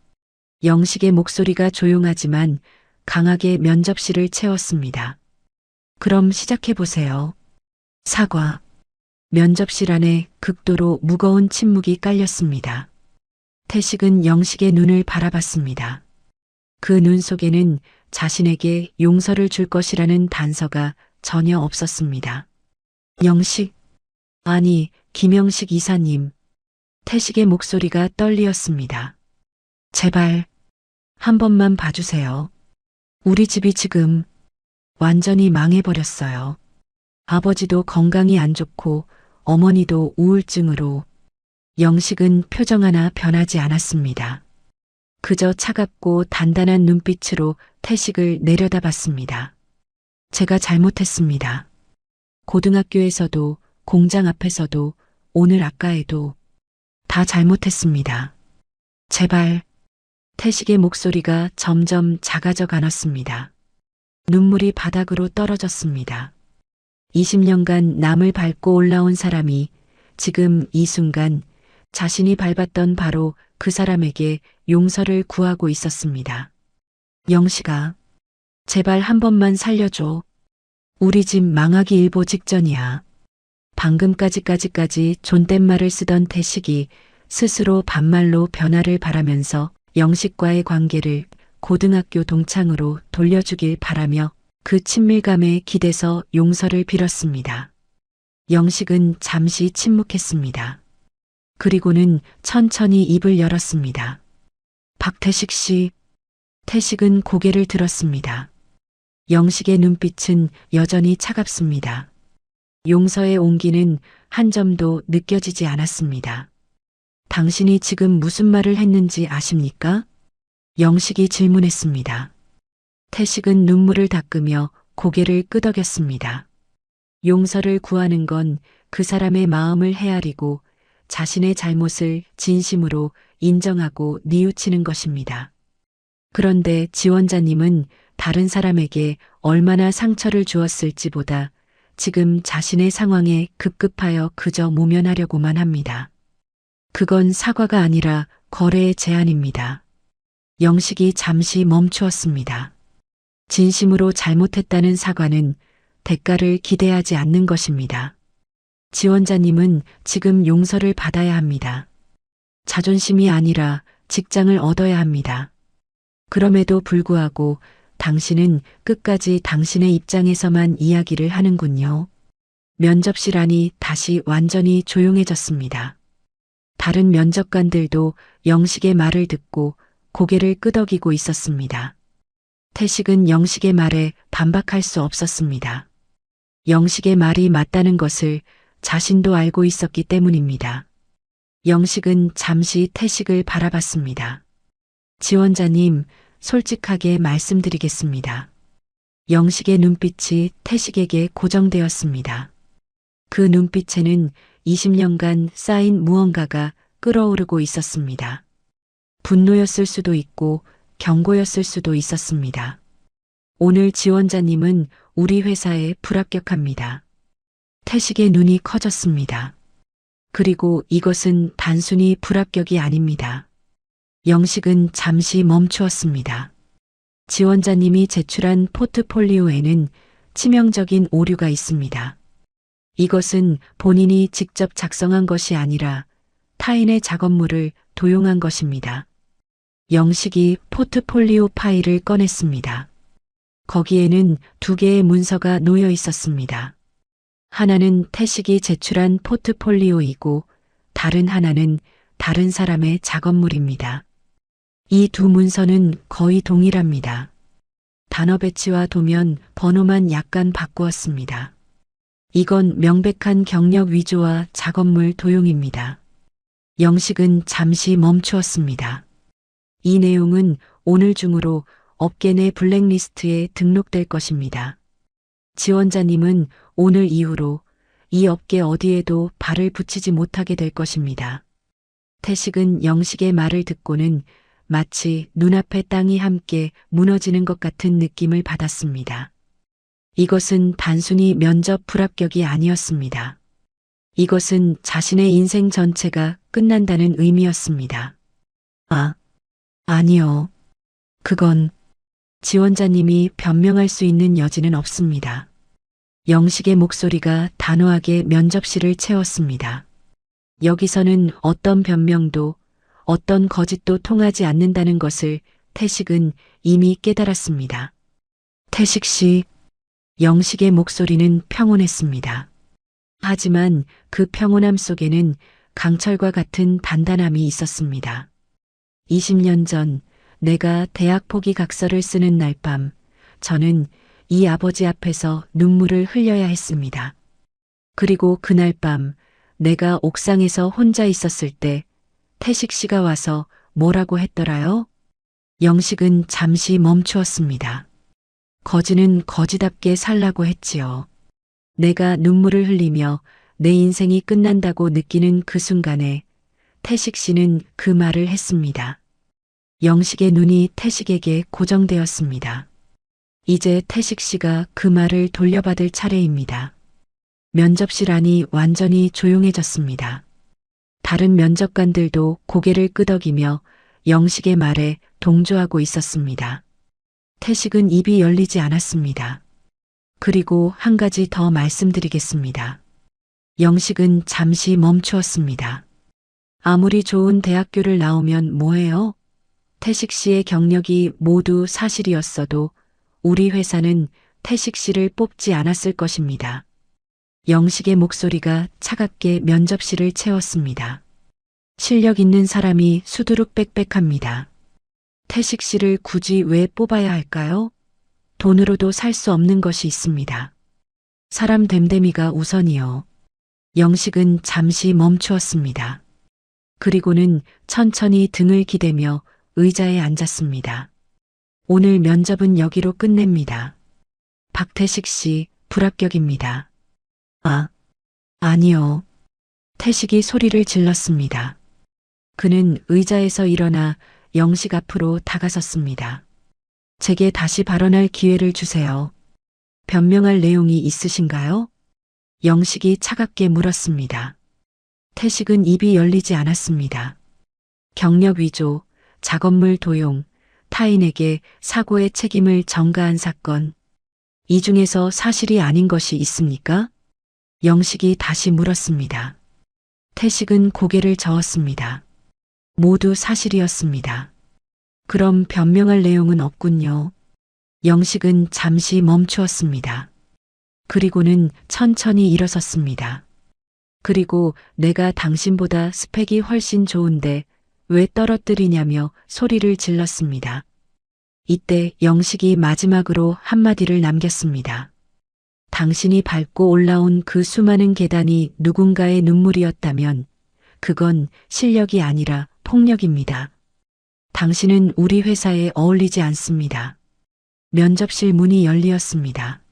S2: 영식의 목소리가 조용하지만 강하게 면접실을 채웠습니다. 그럼 시작해보세요. 사과. 면접실 안에 극도로 무거운 침묵이 깔렸습니다. 태식은 영식의 눈을 바라봤습니다. 그 눈 속에는 자신에게 용서를 줄 것이라는 단서가 전혀 없었습니다. 영식, 아니, 김영식 이사님. 태식의 목소리가 떨리었습니다. 제발, 한 번만 봐주세요. 우리 집이 지금 완전히 망해버렸어요. 아버지도 건강이 안 좋고 어머니도 우울증으로. 영식은 표정 하나 변하지 않았습니다. 그저 차갑고 단단한 눈빛으로 태식을 내려다봤습니다. 제가 잘못했습니다. 고등학교에서도 공장 앞에서도 오늘 아까에도 다 잘못했습니다. 제발. 태식의 목소리가 점점 작아져 가눴습니다. 눈물이 바닥으로 떨어졌습니다. 20년간 남을 밟고 올라온 사람이 지금 이 순간 자신이 밟았던 바로 그 사람에게 용서를 구하고 있었습니다. 영식아, 제발 한 번만 살려줘. 우리 집 망하기 일보 직전이야. 방금까지 존댓말을 쓰던 태식이 스스로 반말로 변화를 바라면서 영식과의 관계를 고등학교 동창으로 돌려주길 바라며 그 친밀감에 기대서 용서를 빌었습니다. 영식은 잠시 침묵했습니다. 그리고는 천천히 입을 열었습니다. 박태식 씨. 태식은 고개를 들었습니다. 영식의 눈빛은 여전히 차갑습니다. 용서의 온기는 한 점도 느껴지지 않았습니다. 당신이 지금 무슨 말을 했는지 아십니까? 영식이 질문했습니다. 태식은 눈물을 닦으며 고개를 끄덕였습니다. 용서를 구하는 건 그 사람의 마음을 헤아리고 자신의 잘못을 진심으로 인정하고 뉘우치는 것입니다. 그런데 지원자님은 다른 사람에게 얼마나 상처를 주었을지보다 지금 자신의 상황에 급급하여 그저 모면하려고만 합니다. 그건 사과가 아니라 거래의 제안입니다. 영식이 잠시 멈추었습니다. 진심으로 잘못했다는 사과는 대가를 기대하지 않는 것입니다. 지원자님은 지금 용서를 받아야 합니다. 자존심이 아니라 직장을 얻어야 합니다. 그럼에도 불구하고 당신은 끝까지 당신의 입장에서만 이야기를 하는군요. 면접실 안이 다시 완전히 조용해졌습니다. 다른 면접관들도 영식의 말을 듣고 고개를 끄덕이고 있었습니다. 태식은 영식의 말에 반박할 수 없었습니다. 영식의 말이 맞다는 것을 자신도 알고 있었기 때문입니다. 영식은 잠시 태식을 바라봤습니다. 지원자님, 솔직하게 말씀드리겠습니다. 영식의 눈빛이 태식에게 고정되었습니다. 그 눈빛에는 20년간 쌓인 무언가가 끓어오르고 있었습니다. 분노였을 수도 있고 경고였을 수도 있었습니다. 오늘 지원자님은 우리 회사에 불합격합니다. 태식의 눈이 커졌습니다. 그리고 이것은 단순히 불합격이 아닙니다. 영식은 잠시 멈추었습니다. 지원자님이 제출한 포트폴리오에는 치명적인 오류가 있습니다. 이것은 본인이 직접 작성한 것이 아니라 타인의 작업물을 도용한 것입니다. 영식이 포트폴리오 파일을 꺼냈습니다. 거기에는 2개의 문서가 놓여 있었습니다. 하나는 태식이 제출한 포트폴리오이고 다른 하나는 다른 사람의 작업물입니다. 이 2 문서는 거의 동일합니다. 단어 배치와 도면, 번호만 약간 바꾸었습니다. 이건 명백한 경력 위조와 작업물 도용입니다. 영식은 잠시 멈추었습니다. 이 내용은 오늘 중으로 업계 내 블랙리스트에 등록될 것입니다. 지원자님은 오늘 이후로 이 업계 어디에도 발을 붙이지 못하게 될 것입니다. 태식은 영식의 말을 듣고는 마치 눈앞의 땅이 함께 무너지는 것 같은 느낌을 받았습니다. 이것은 단순히 면접 불합격이 아니었습니다. 이것은 자신의 인생 전체가 끝난다는 의미였습니다. 아니요. 그건 지원자님이 변명할 수 있는 여지는 없습니다. 영식의 목소리가 단호하게 면접실을 채웠습니다. 여기서는 어떤 변명도 어떤 거짓도 통하지 않는다는 것을 태식은 이미 깨달았습니다. 태식 씨, 영식의 목소리는 평온했습니다. 하지만 그 평온함 속에는 강철과 같은 단단함이 있었습니다. 20년 전 내가 대학 포기 각서를 쓰는 날 밤, 저는 이 아버지 앞에서 눈물을 흘려야 했습니다. 그리고 그날 밤 내가 옥상에서 혼자 있었을 때 태식 씨가 와서 뭐라고 했더라요? 영식은 잠시 멈추었습니다. 거지는 거지답게 살라고 했지요. 내가 눈물을 흘리며 내 인생이 끝난다고 느끼는 그 순간에 태식 씨는 그 말을 했습니다. 영식의 눈이 태식에게 고정되었습니다. 이제 태식 씨가 그 말을 돌려받을 차례입니다. 면접실 안이 완전히 조용해졌습니다. 다른 면접관들도 고개를 끄덕이며 영식의 말에 동조하고 있었습니다. 태식은 입이 열리지 않았습니다. 그리고 한 가지 더 말씀드리겠습니다. 영식은 잠시 멈추었습니다. 아무리 좋은 대학교를 나오면 뭐해요? 태식 씨의 경력이 모두 사실이었어도 우리 회사는 태식 씨를 뽑지 않았을 것입니다. 영식의 목소리가 차갑게 면접실을 채웠습니다. 실력 있는 사람이 수두룩 빽빽합니다. 태식 씨를 굳이 왜 뽑아야 할까요? 돈으로도 살 수 없는 것이 있습니다. 사람 됨됨이가 우선이요. 영식은 잠시 멈추었습니다. 그리고는 천천히 등을 기대며 의자에 앉았습니다. 오늘 면접은 여기로 끝냅니다. 박태식 씨, 불합격입니다. 아니요. 태식이 소리를 질렀습니다. 그는 의자에서 일어나 영식 앞으로 다가섰습니다. 제게 다시 발언할 기회를 주세요. 변명할 내용이 있으신가요? 영식이 차갑게 물었습니다. 태식은 입이 열리지 않았습니다. 경력 위조, 작업물 도용, 타인에게 사고의 책임을 전가한 사건. 이 중에서 사실이 아닌 것이 있습니까? 영식이 다시 물었습니다. 태식은 고개를 저었습니다. 모두 사실이었습니다. 그럼 변명할 내용은 없군요. 영식은 잠시 멈추었습니다. 그리고는 천천히 일어섰습니다. 그리고 내가 당신보다 스펙이 훨씬 좋은데 왜 떨어뜨리냐며 소리를 질렀습니다. 이때 영식이 마지막으로 한마디를 남겼습니다. 당신이 밟고 올라온 그 수많은 계단이 누군가의 눈물이었다면 그건 실력이 아니라 폭력입니다. 당신은 우리 회사에 어울리지 않습니다. 면접실 문이 열리었습니다.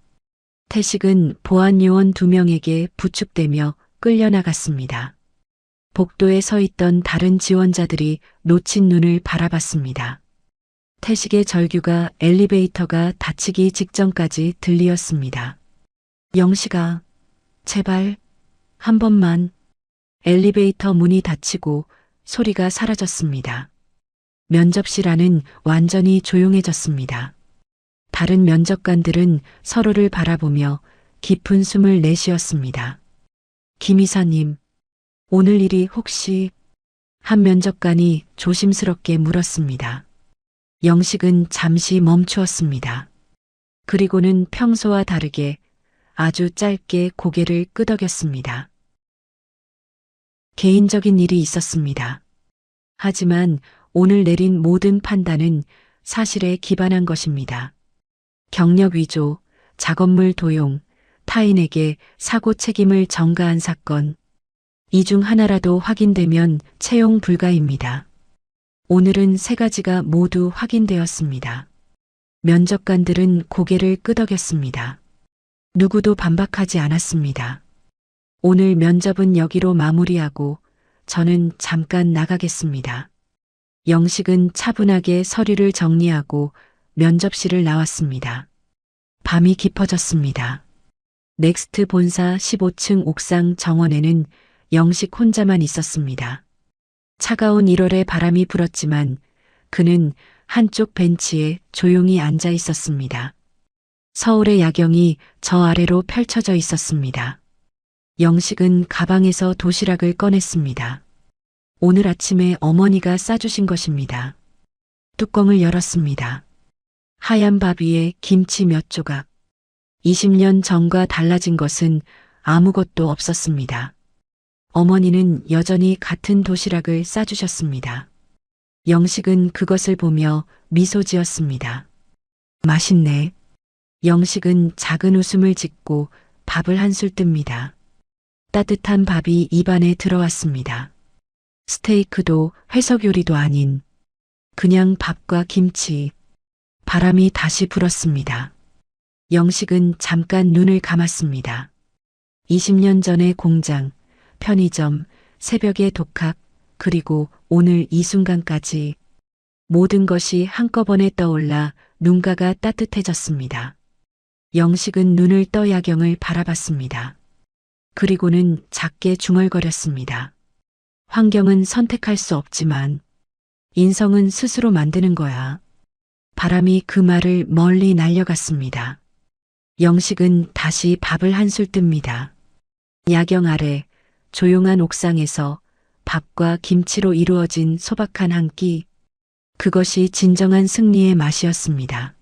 S2: 태식은 보안 요원 2명에게 부축되며 끌려나갔습니다. 복도에 서 있던 다른 지원자들이 놓친 눈을 바라봤습니다. 태식의 절규가 엘리베이터가 닫히기 직전까지 들리었습니다. 영식아, 제발, 한 번만. 엘리베이터 문이 닫히고 소리가 사라졌습니다. 면접실 안은 완전히 조용해졌습니다. 다른 면접관들은 서로를 바라보며 깊은 숨을 내쉬었습니다. 김 이사님, 오늘 일이 혹시... 한 면접관이 조심스럽게 물었습니다. 영식은 잠시 멈추었습니다. 그리고는 평소와 다르게 아주 짧게 고개를 끄덕였습니다. 개인적인 일이 있었습니다. 하지만 오늘 내린 모든 판단은 사실에 기반한 것입니다. 경력 위조, 작업물 도용, 타인에게 사고 책임을 전가한 사건. 이 중 하나라도 확인되면 채용 불가입니다. 오늘은 3가지가 모두 확인되었습니다. 면접관들은 고개를 끄덕였습니다. 누구도 반박하지 않았습니다. 오늘 면접은 여기로 마무리하고 저는 잠깐 나가겠습니다. 영식은 차분하게 서류를 정리하고 면접실을 나왔습니다. 밤이 깊어졌습니다. 넥스트 본사 15층 옥상 정원에는 영식 혼자만 있었습니다. 차가운 1월의 바람이 불었지만 그는 한쪽 벤치에 조용히 앉아 있었습니다. 서울의 야경이 저 아래로 펼쳐져 있었습니다. 영식은 가방에서 도시락을 꺼냈습니다. 오늘 아침에 어머니가 싸주신 것입니다. 뚜껑을 열었습니다. 하얀 밥 위에 김치 몇 조각. 20년 전과 달라진 것은 아무것도 없었습니다. 어머니는 여전히 같은 도시락을 싸주셨습니다. 영식은 그것을 보며 미소 지었습니다. 맛있네. 영식은 작은 웃음을 짓고 밥을 한술 뜹니다. 따뜻한 밥이 입안에 들어왔습니다. 스테이크도 회석 요리도 아닌 그냥 밥과 김치. 바람이 다시 불었습니다. 영식은 잠깐 눈을 감았습니다. 20년 전의 공장, 편의점, 새벽의 독학, 그리고 오늘 이 순간까지 모든 것이 한꺼번에 떠올라 눈가가 따뜻해졌습니다. 영식은 눈을 떠 야경을 바라봤습니다. 그리고는 작게 중얼거렸습니다. 환경은 선택할 수 없지만 인성은 스스로 만드는 거야. 바람이 그 말을 멀리 날려갔습니다. 영식은 다시 밥을 한술 뜹니다. 야경 아래 조용한 옥상에서 밥과 김치로 이루어진 소박한 한 끼. 그것이 진정한 승리의 맛이었습니다.